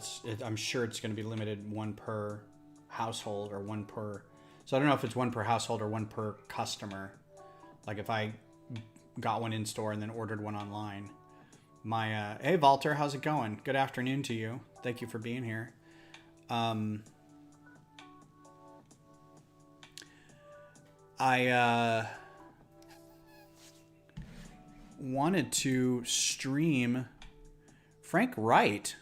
I'm sure it's going to be limited one per household or one per. So I don't know if it's one per household or one per customer. Like if I got one in store and then ordered one online. Hey Walter, how's it going? Good afternoon to you. Thank you for being here. I wanted to stream Frank Wright.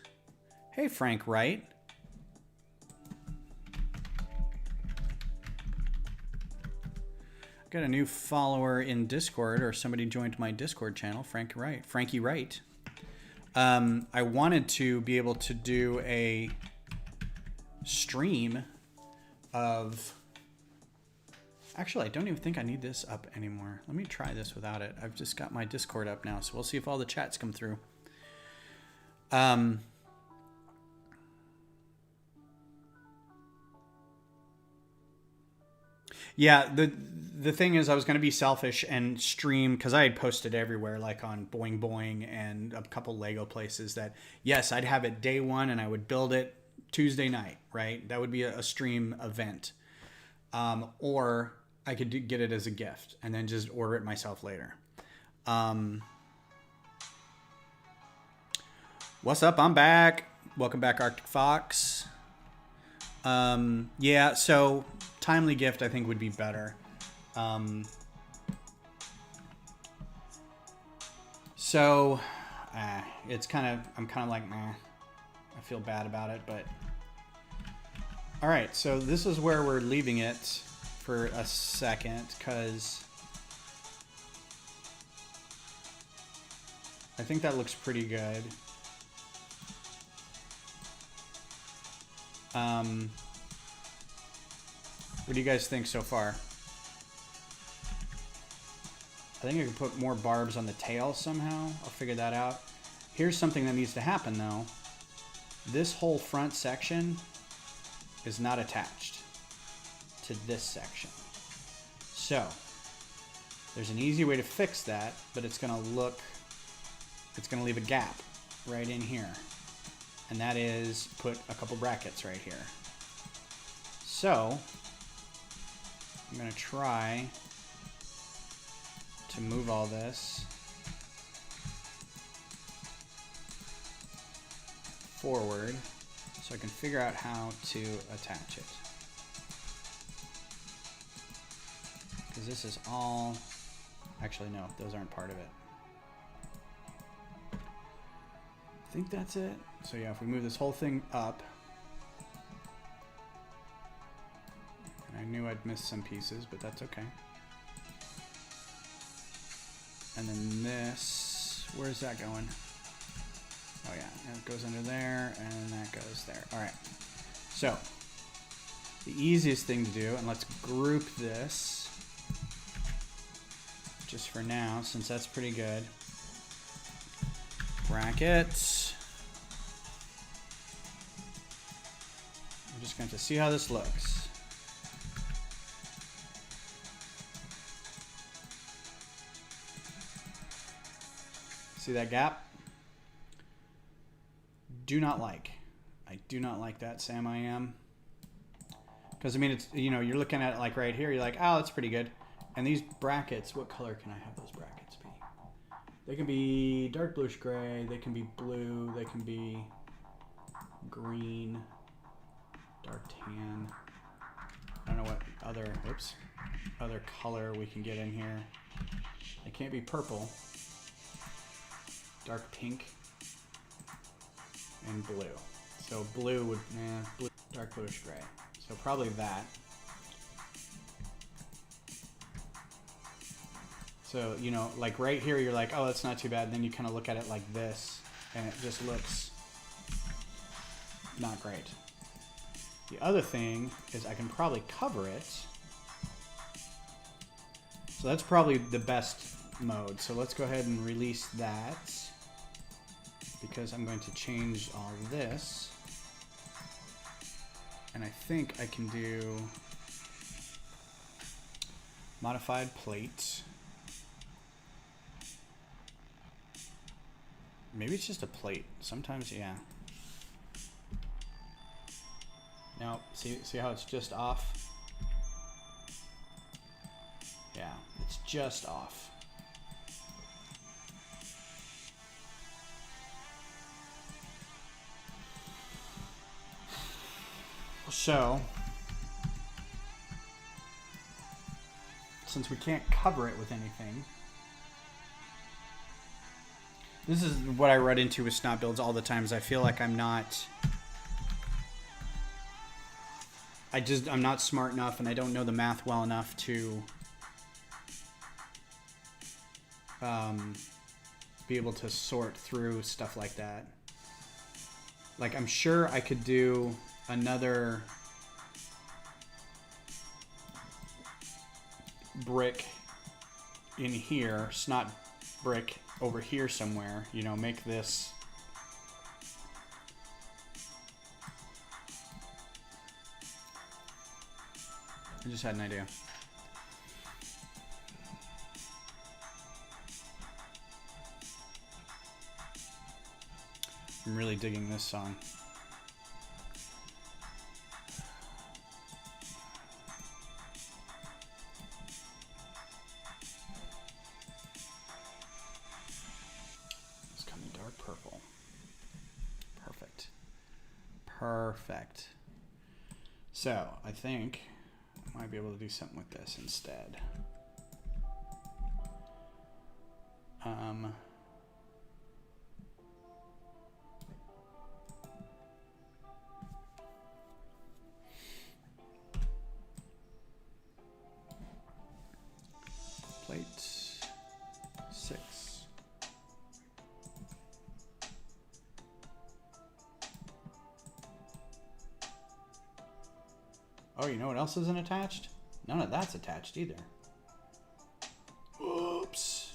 Hey, Frank Wright. Got a new follower in Discord, or somebody joined my Discord channel, Frank Wright. Frankie Wright. I wanted to be able to do a stream of... Actually, I don't even think I need this up anymore. Let me try this without it. I've just got my Discord up now, so we'll see if all the chats come through. Yeah, the thing is I was going to be selfish and stream, because I had posted everywhere, like on Boing Boing and a couple Lego places, that, yes, I'd have it day one and I would build it Tuesday night, right? That would be a stream event. Or I could get it as a gift and then just order it myself later. What's up? I'm back. Welcome back, Arctic Fox. Yeah, so timely gift I think would be better. It's I'm kind of like, meh. I feel bad about it, but all right. So this is where we're leaving it for a second, because I think that looks pretty good. What do you guys think so far? I think I can put more barbs on the tail somehow. I'll figure that out. Here's something that needs to happen though. This whole front section is not attached to this section. So there's an easy way to fix that, but it's gonna leave a gap right in here. And that is put a couple brackets right here. So I'm gonna try to move all this forward so I can figure out how to attach it. Because this is all, actually no, those aren't part of it. I think that's it. So yeah, if we move this whole thing up, and I knew I'd missed some pieces, but that's okay. And then this, where's that going? Oh yeah, and it goes under there, and that goes there. All right, so the easiest thing to do, and let's group this just for now, since that's pretty good. Brackets. I'm just going to see how this looks. See that gap? Do not like. I do not like that, Sam. I am. Because I mean, it's, you know, you're looking at it like right here. You're like, oh, that's pretty good. And these brackets, what color can I have those brackets be? They can be dark bluish gray. They can be blue. They can be green, dark tan. I don't know what other, oops, other color we can get in here. They can't be purple. Dark pink and blue. So blue would, blue, dark bluish gray. So probably that. So, you know, like right here, you're like, oh, that's not too bad. And then you kind of look at it like this, and it just looks not great. The other thing is I can probably cover it. So that's probably the best mode. So let's go ahead and release that, because I'm going to change all this. And I think I can do modified plate. Maybe it's just a plate. Sometimes, yeah. Now, see how it's just off? Yeah, it's just off. So, since we can't cover it with anything, this is what I run into with snot builds all the time, is I feel like I'm not smart enough, and I don't know the math well enough to be able to sort through stuff like that. Like, I'm sure I could do another brick in here, snot brick over here somewhere, you know, make this I just had an idea. I'm really digging this song. It's coming dark purple. Perfect. Perfect. So, I think I might be able to do something with this instead. Plate 6. Oh, you know what else isn't attached? None of that's attached either. Oops.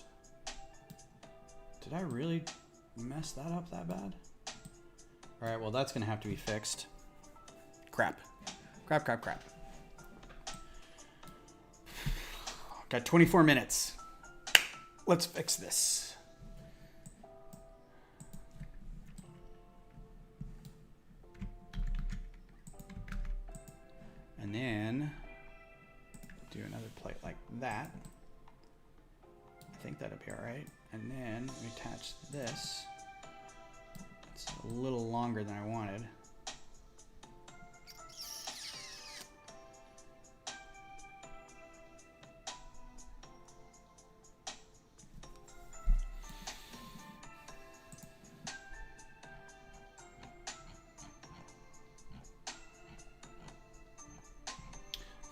Did I really mess that up that bad? All right, well, that's gonna have to be fixed. Crap. Crap, crap, crap. Got 24 minutes. Let's fix this. And then do another plate like that. I think that'll be all right. And then we attach this. It's a little longer than I wanted.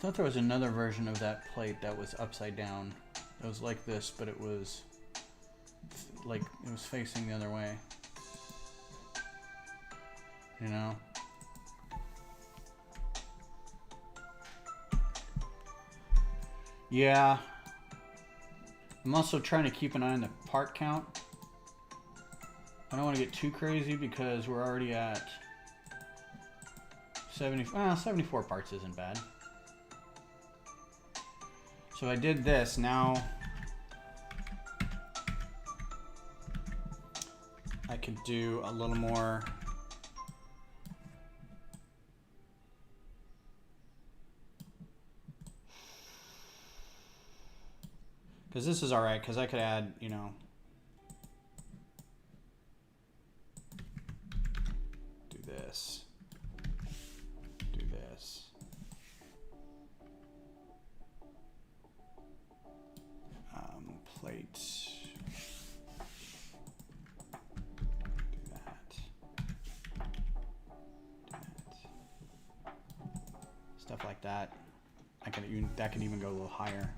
thought there was another version of that plate that was upside down. It was like this, but it was like it was facing the other way. You know? Yeah. I'm also trying to keep an eye on the part count. I don't want to get too crazy because we're already at 74 parts isn't bad. So I did this. Now I could do a little more. Because this is all right, because I could add, you know, do this, do this. Plate, do that, stuff like that. That can even go a little higher.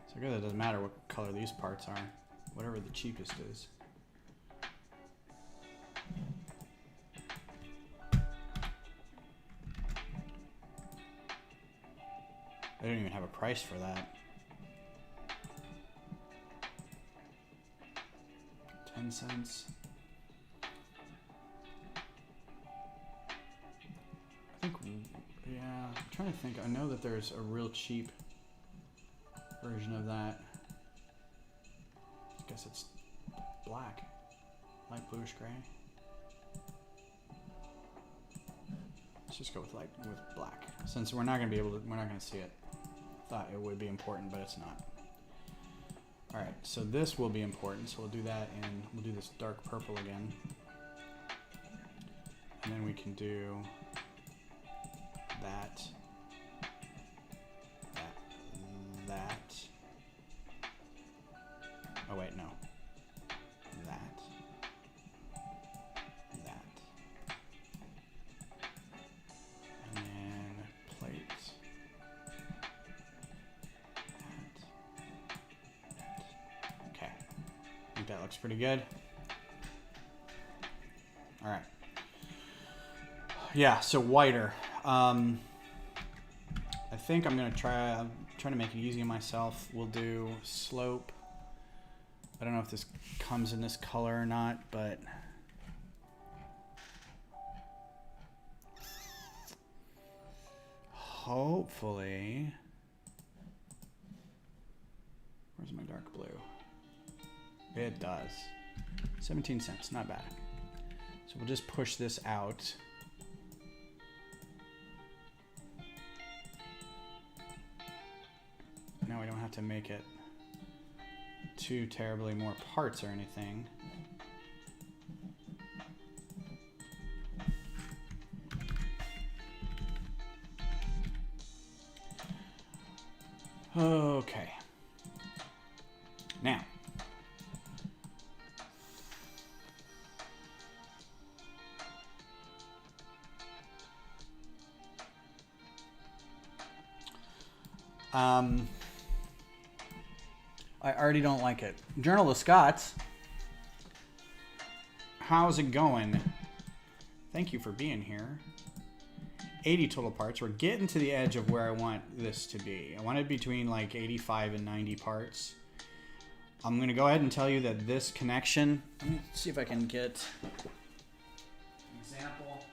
So I guess it doesn't matter what color these parts are, whatever the cheapest is. They don't even have a price for that. 10 cents. I think, yeah, I'm trying to think. I know that there's a real cheap version of that. I guess it's black, light bluish gray. Let's just go with black, since we're not gonna be able to. We're not gonna see it. Thought it would be important, but it's not. All right, so this will be important. So we'll do that, and we'll do this dark purple again, and then we can do that. Oh wait, no. That. And then plates. That. Okay. I think that looks pretty good. All right. Yeah, so whiter. I think I'm gonna I'm trying to make it easy on myself. We'll do slope. I don't know if this comes in this color or not, but hopefully. Where's my dark blue? It does. 17 cents, not bad. So we'll just push this out. Now we don't have to make it too terribly more parts or anything. Okay. Now, I already don't like it. Journal of Scots. How's it going? Thank you for being here. 80 total parts. We're getting to the edge of where I want this to be. I want it between like 85 and 90 parts. I'm going to go ahead and tell you that this connection, let me see if I can get an example.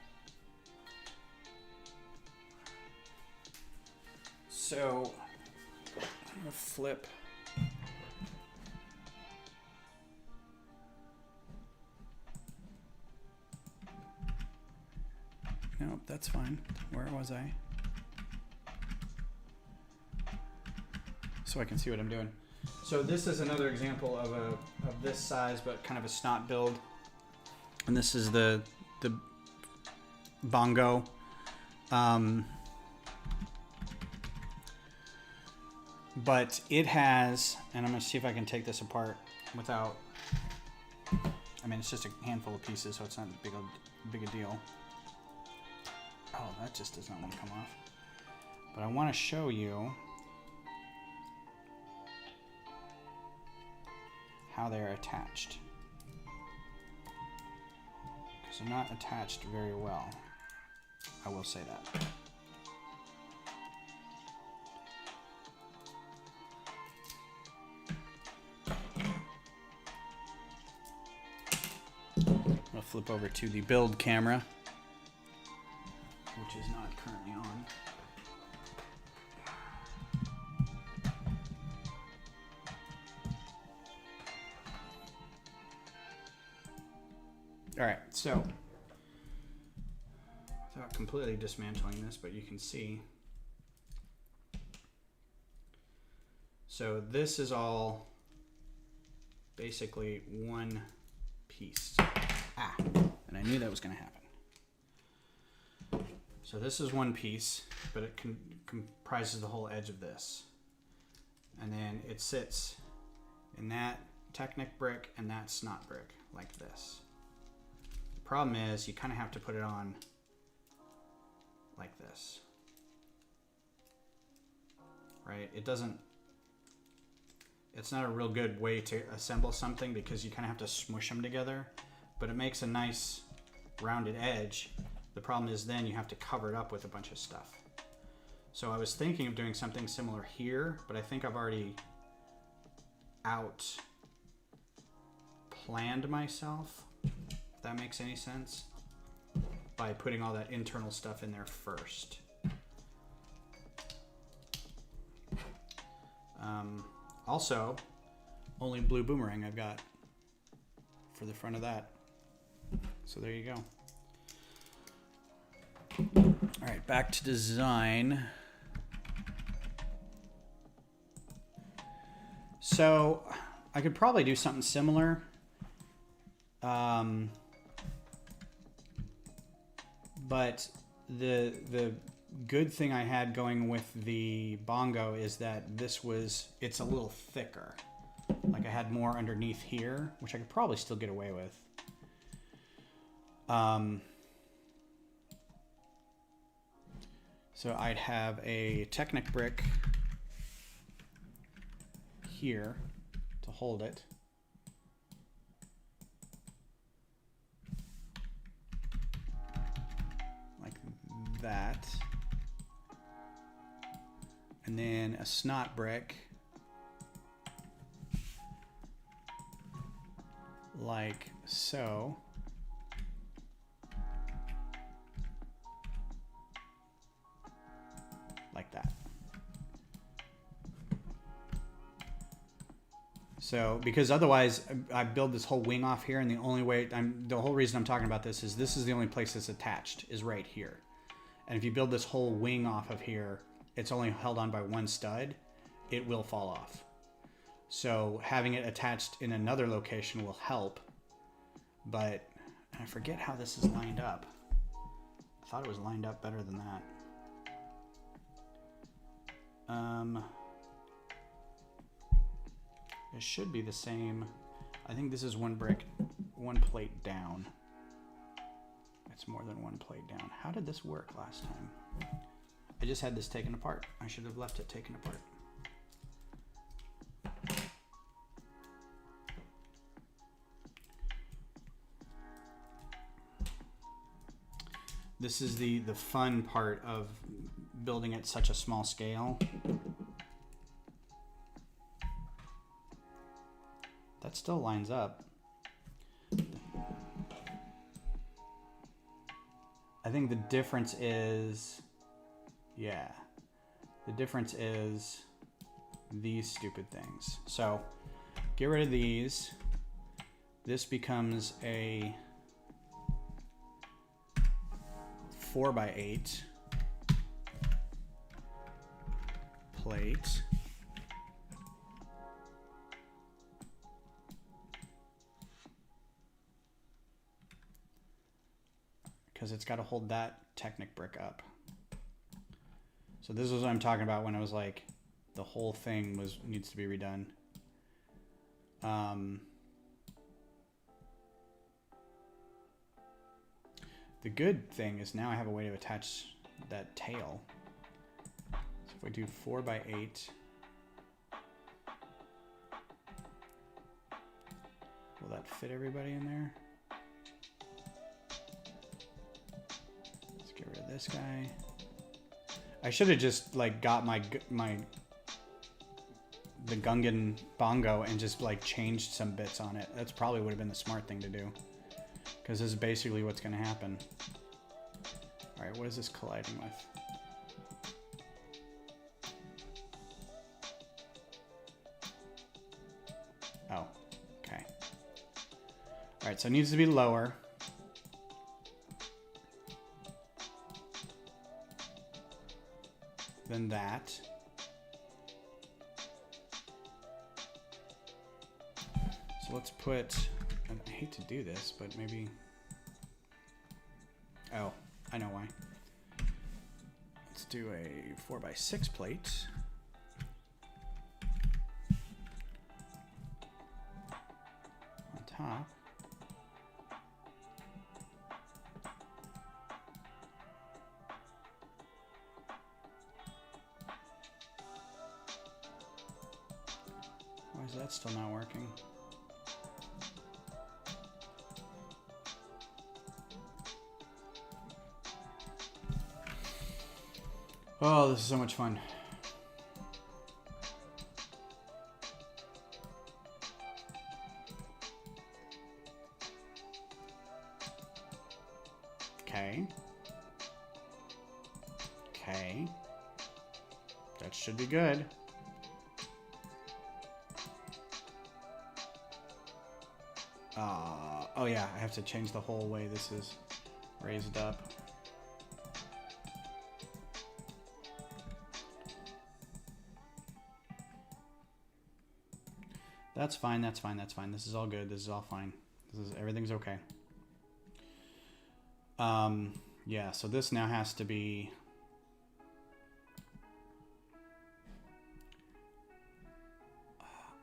So, I'm going to flip. Nope, that's fine. Where was I? So I can see what I'm doing. So this is another example of this size, but kind of a snot build. And this is the bongo. But it has, and I'm going to see if I can take this apart without, I mean, it's just a handful of pieces, so it's not big a deal. Oh, that just does not want to come off. But I want to show you how they're attached. Because they're not attached very well. I will say that. I'll flip over to the build camera, which is not currently on. All right, so without completely dismantling this, but you can see. So this is all basically one piece. And I knew that was going to happen. So this is one piece, but it comprises the whole edge of this. And then it sits in that Technic brick and that snot brick, like this. The problem is you kind of have to put it on like this. Right? It's not a real good way to assemble something because you kind of have to smush them together, but it makes a nice rounded edge. The problem is then you have to cover it up with a bunch of stuff. So I was thinking of doing something similar here, but I think I've already out planned myself, if that makes any sense, by putting all that internal stuff in there first. Also, only blue boomerang I've got for the front of that. So there you go. All right, back to design. So I could probably do something similar. But the good thing I had going with the bongo is that it's a little thicker. Like I had more underneath here, which I could probably still get away with. So I'd have a Technic brick here to hold it. Like that. And then a snot brick like so. Like that. So, because otherwise I build this whole wing off here, and the whole reason I'm talking about this is the only place that's attached is right here. And if you build this whole wing off of here, it's only held on by one stud, it will fall off. So having it attached in another location will help, but I forget how this is lined up. I thought it was lined up better than that. It should be the same. I think this is one plate down. It's more than one plate down. How did this work last time? I just had this taken apart. I should have left it taken apart. This is the fun part of building at such a small scale. That still lines up. I think the difference is, yeah, the difference is these stupid things. So get rid of these. This becomes a 4x8 plate. Because it's got to hold that Technic brick up. So this is what I'm talking about when I was like, the whole thing needs to be redone. The good thing is now I have a way to attach that tail. So if we do 4x8, will that fit everybody in there? Let's get rid of this guy. I should have just like got the Gungan bongo and just like changed some bits on it. That's probably would have been the smart thing to do, because this is basically what's going to happen. All right, what is this colliding with? Oh, okay. All right, so it needs to be lower. Than that. So let's put, I hate to do this, but maybe, oh, I know why. Let's do a 4x6 plate. On top. Why is that still not working? Oh, this is so much fun. Okay. Okay. That should be good. Oh yeah, I have to change the whole way this is raised up. That's fine, that's fine, that's fine. This is all good, this is all fine. Everything's okay. Yeah, so this now has to be...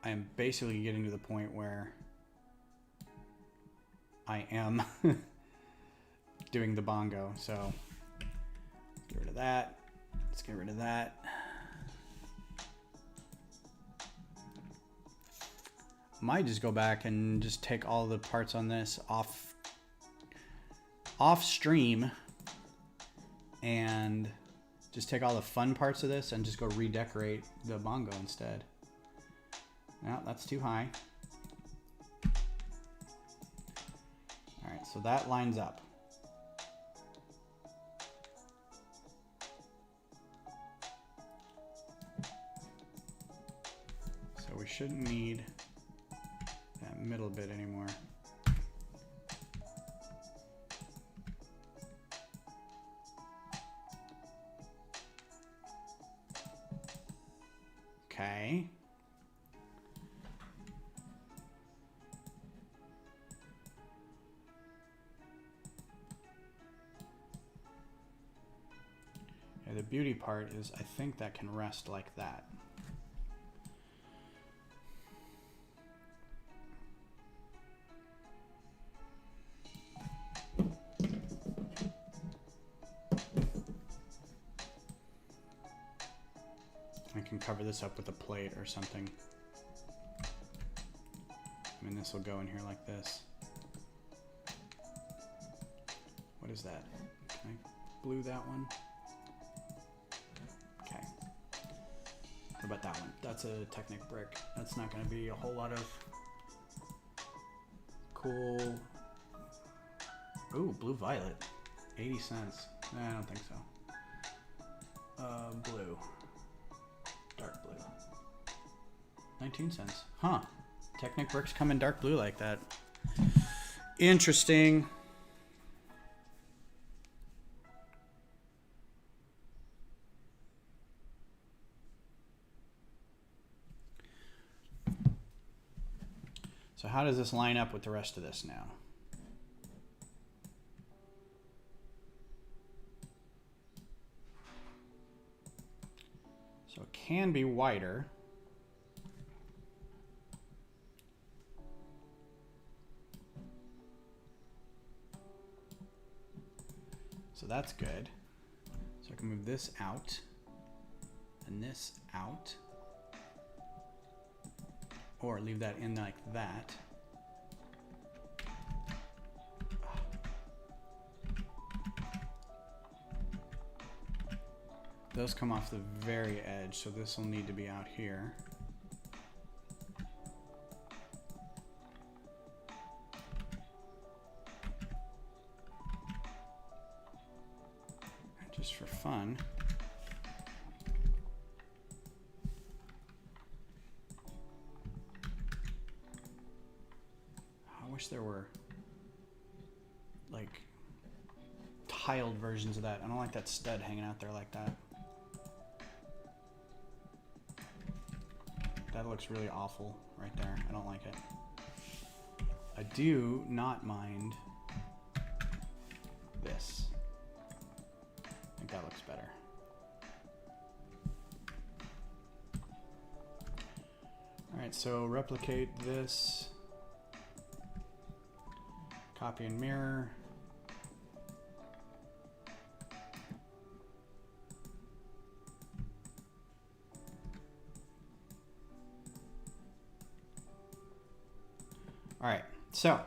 I am basically getting to the point where I am doing the bongo, so get rid of that. Let's get rid of that. Might just go back and just take all the parts on this off stream and just take all the fun parts of this and just go redecorate the bongo instead. No, that's too high. All right, so that lines up. So we shouldn't need that middle bit anymore. Okay. The beauty part is I think that can rest like that. I can cover this up with a plate or something. I mean, this will go in here like this. What is that? Can I glue that one? What about that one? That's a Technic brick. That's not going to be a whole lot of cool. Ooh, blue violet. 80 cents. I don't think so. Blue. Dark blue. 19 cents. Huh. Technic bricks come in dark blue like that. Interesting. So how does this line up with the rest of this now? So it can be wider. So that's good. So I can move this out and this out, or leave that in like that. Those come off the very edge, so this will need to be out here. Just for fun. I wish there were like tiled versions of that. I don't like that stud hanging out there like that. That looks really awful right there. I don't like it. I do not mind this. I think that looks better. All right, so replicate this. Copy and mirror. All right, so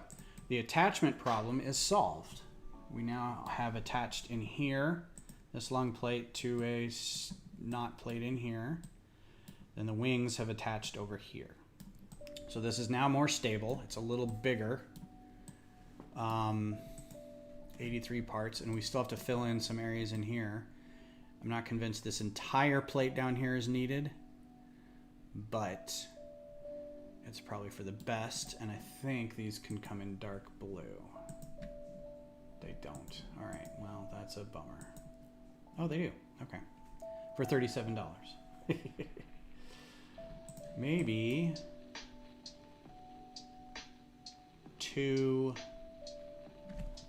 the attachment problem is solved. We now have attached in here this lung plate to a knot plate in here. Then the wings have attached over here. So this is now more stable. It's a little bigger, 83 parts, and we still have to fill in some areas in here. I'm not convinced this entire plate down here is needed, but it's probably for the best, and I think these can come in dark blue. They don't. All right, well, that's a bummer. Oh, they do. Okay. For $37. Maybe 2.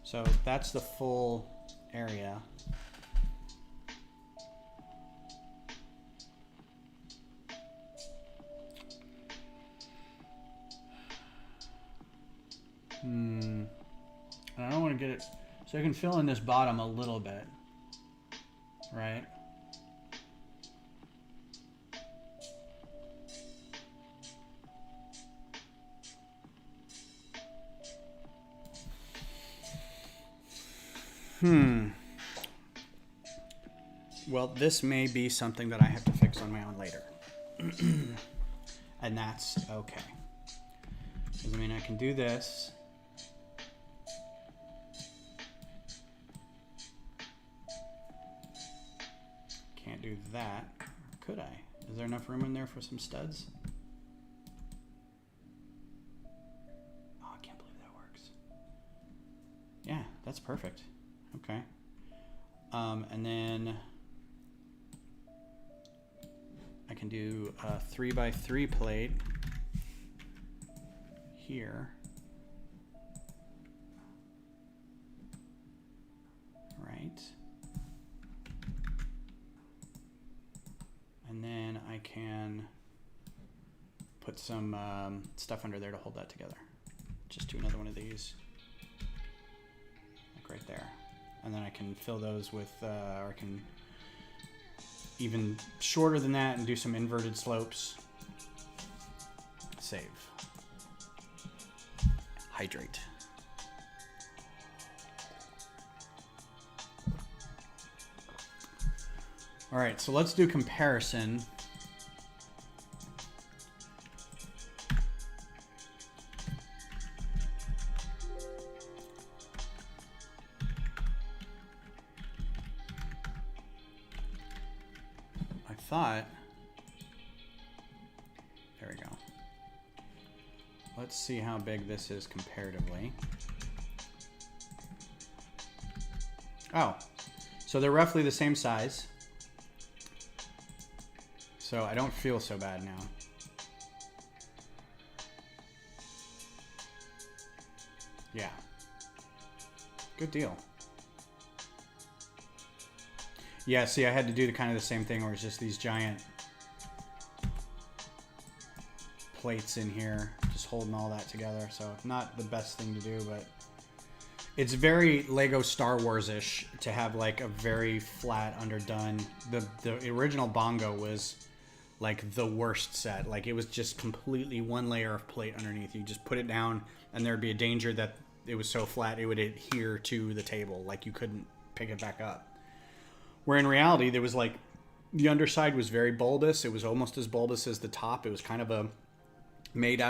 So that's the full area. And I don't want to get it, so I can fill in this bottom a little bit, right? Well, this may be something that I have to fix on my own later. And that's okay. Because, I mean, I can do this. Can't do that. Or could I? Is there enough room in there for some studs? Oh, I can't believe that works. Yeah, that's perfect. Okay. And then I can do a 3x3 plate here. Right. And then I can put some stuff under there to hold that together. Just do another one of these. Like right there. And then I can fill those with, or I can even shorter than that and do some inverted slopes. Save. Hydrate. All right, so let's do comparison. Thought, there we go. Let's see how big this is comparatively. Oh, so they're roughly the same size. So I don't feel so bad now. Yeah. Good deal. Yeah, see, I had to do the kind of the same thing where it's just these giant plates in here, just holding all that together. So not the best thing to do, but it's very Lego Star Wars-ish to have like a very flat underdone. The original Bongo was like the worst set. Like it was just completely one layer of plate underneath. You just put it down and there'd be a danger that it was so flat it would adhere to the table. Like you couldn't pick it back up. Where in reality, there was like, the underside was very bulbous. It was almost as bulbous as the top. It was kind of a made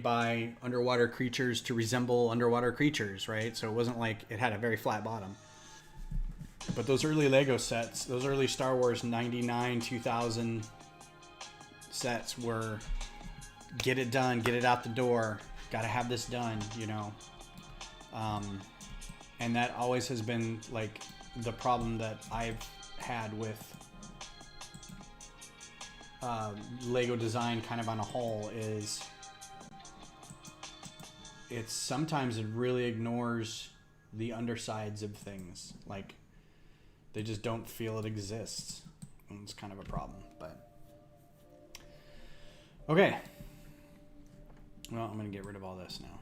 by underwater creatures to resemble underwater creatures, right? So it wasn't like it had a very flat bottom. But those early Lego sets, those early Star Wars 99, 2000 sets were get it done, get it out the door, got to have this done, you know. And that always has been like the problem that I've had with Lego design kind of on a whole is it's sometimes it really ignores the undersides of things. Like they just don't feel it exists. And it's kind of a problem, but okay. Well, I'm going to get rid of all this now.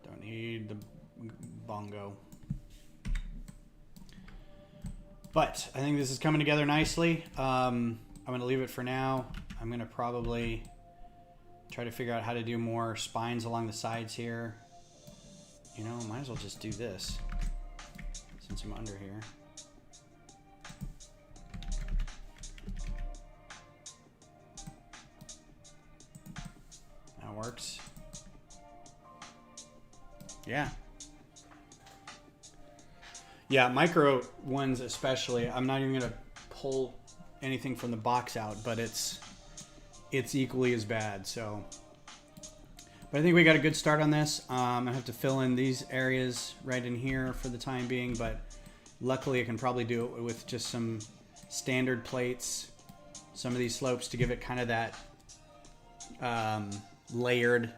Don't need the Bongo. But I think this is coming together nicely. I'm going to leave it for now. I'm going to probably try to figure out how to do more spines along the sides here. You know, might as well just do this since I'm under here. That works. Yeah. Yeah, micro ones especially. I'm not even going to pull anything from the box out, but it's equally as bad. So, but I think we got a good start on this. I have to fill in these areas right in here for the time being, but luckily I can probably do it with just some standard plates, some of these slopes to give it kind of that layered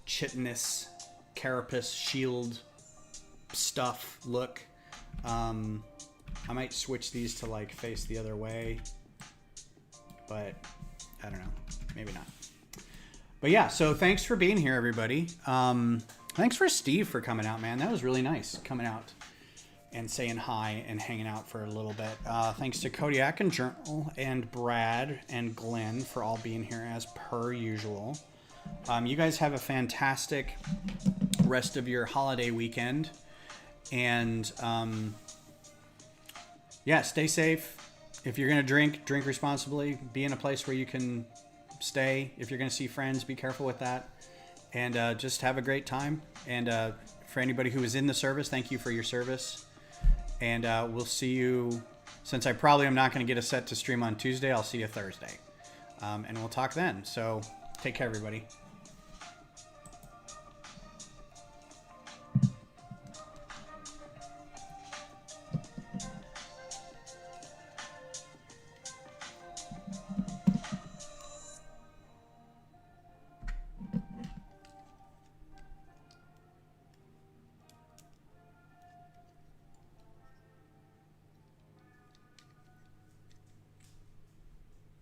chitinous carapace shield stuff look. I might switch these to like face the other way, but I don't know, maybe not. But yeah, so thanks for being here, everybody. Thanks for Steve for coming out, man. That was really nice coming out and saying hi and hanging out for a little bit. Thanks to Kodiak and Journal and Brad and Glenn for all being here as per usual. You guys have a fantastic rest of your holiday weekend. And yeah, stay safe. If you're going to drink responsibly. Be in a place where you can stay. If you're going to see friends, be careful with that. And just have a great time. And for anybody who is in the service, thank you for your service. And we'll see you, since I probably am not going to get a set to stream on Tuesday, I'll see you Thursday. And we'll talk then. So take care, everybody.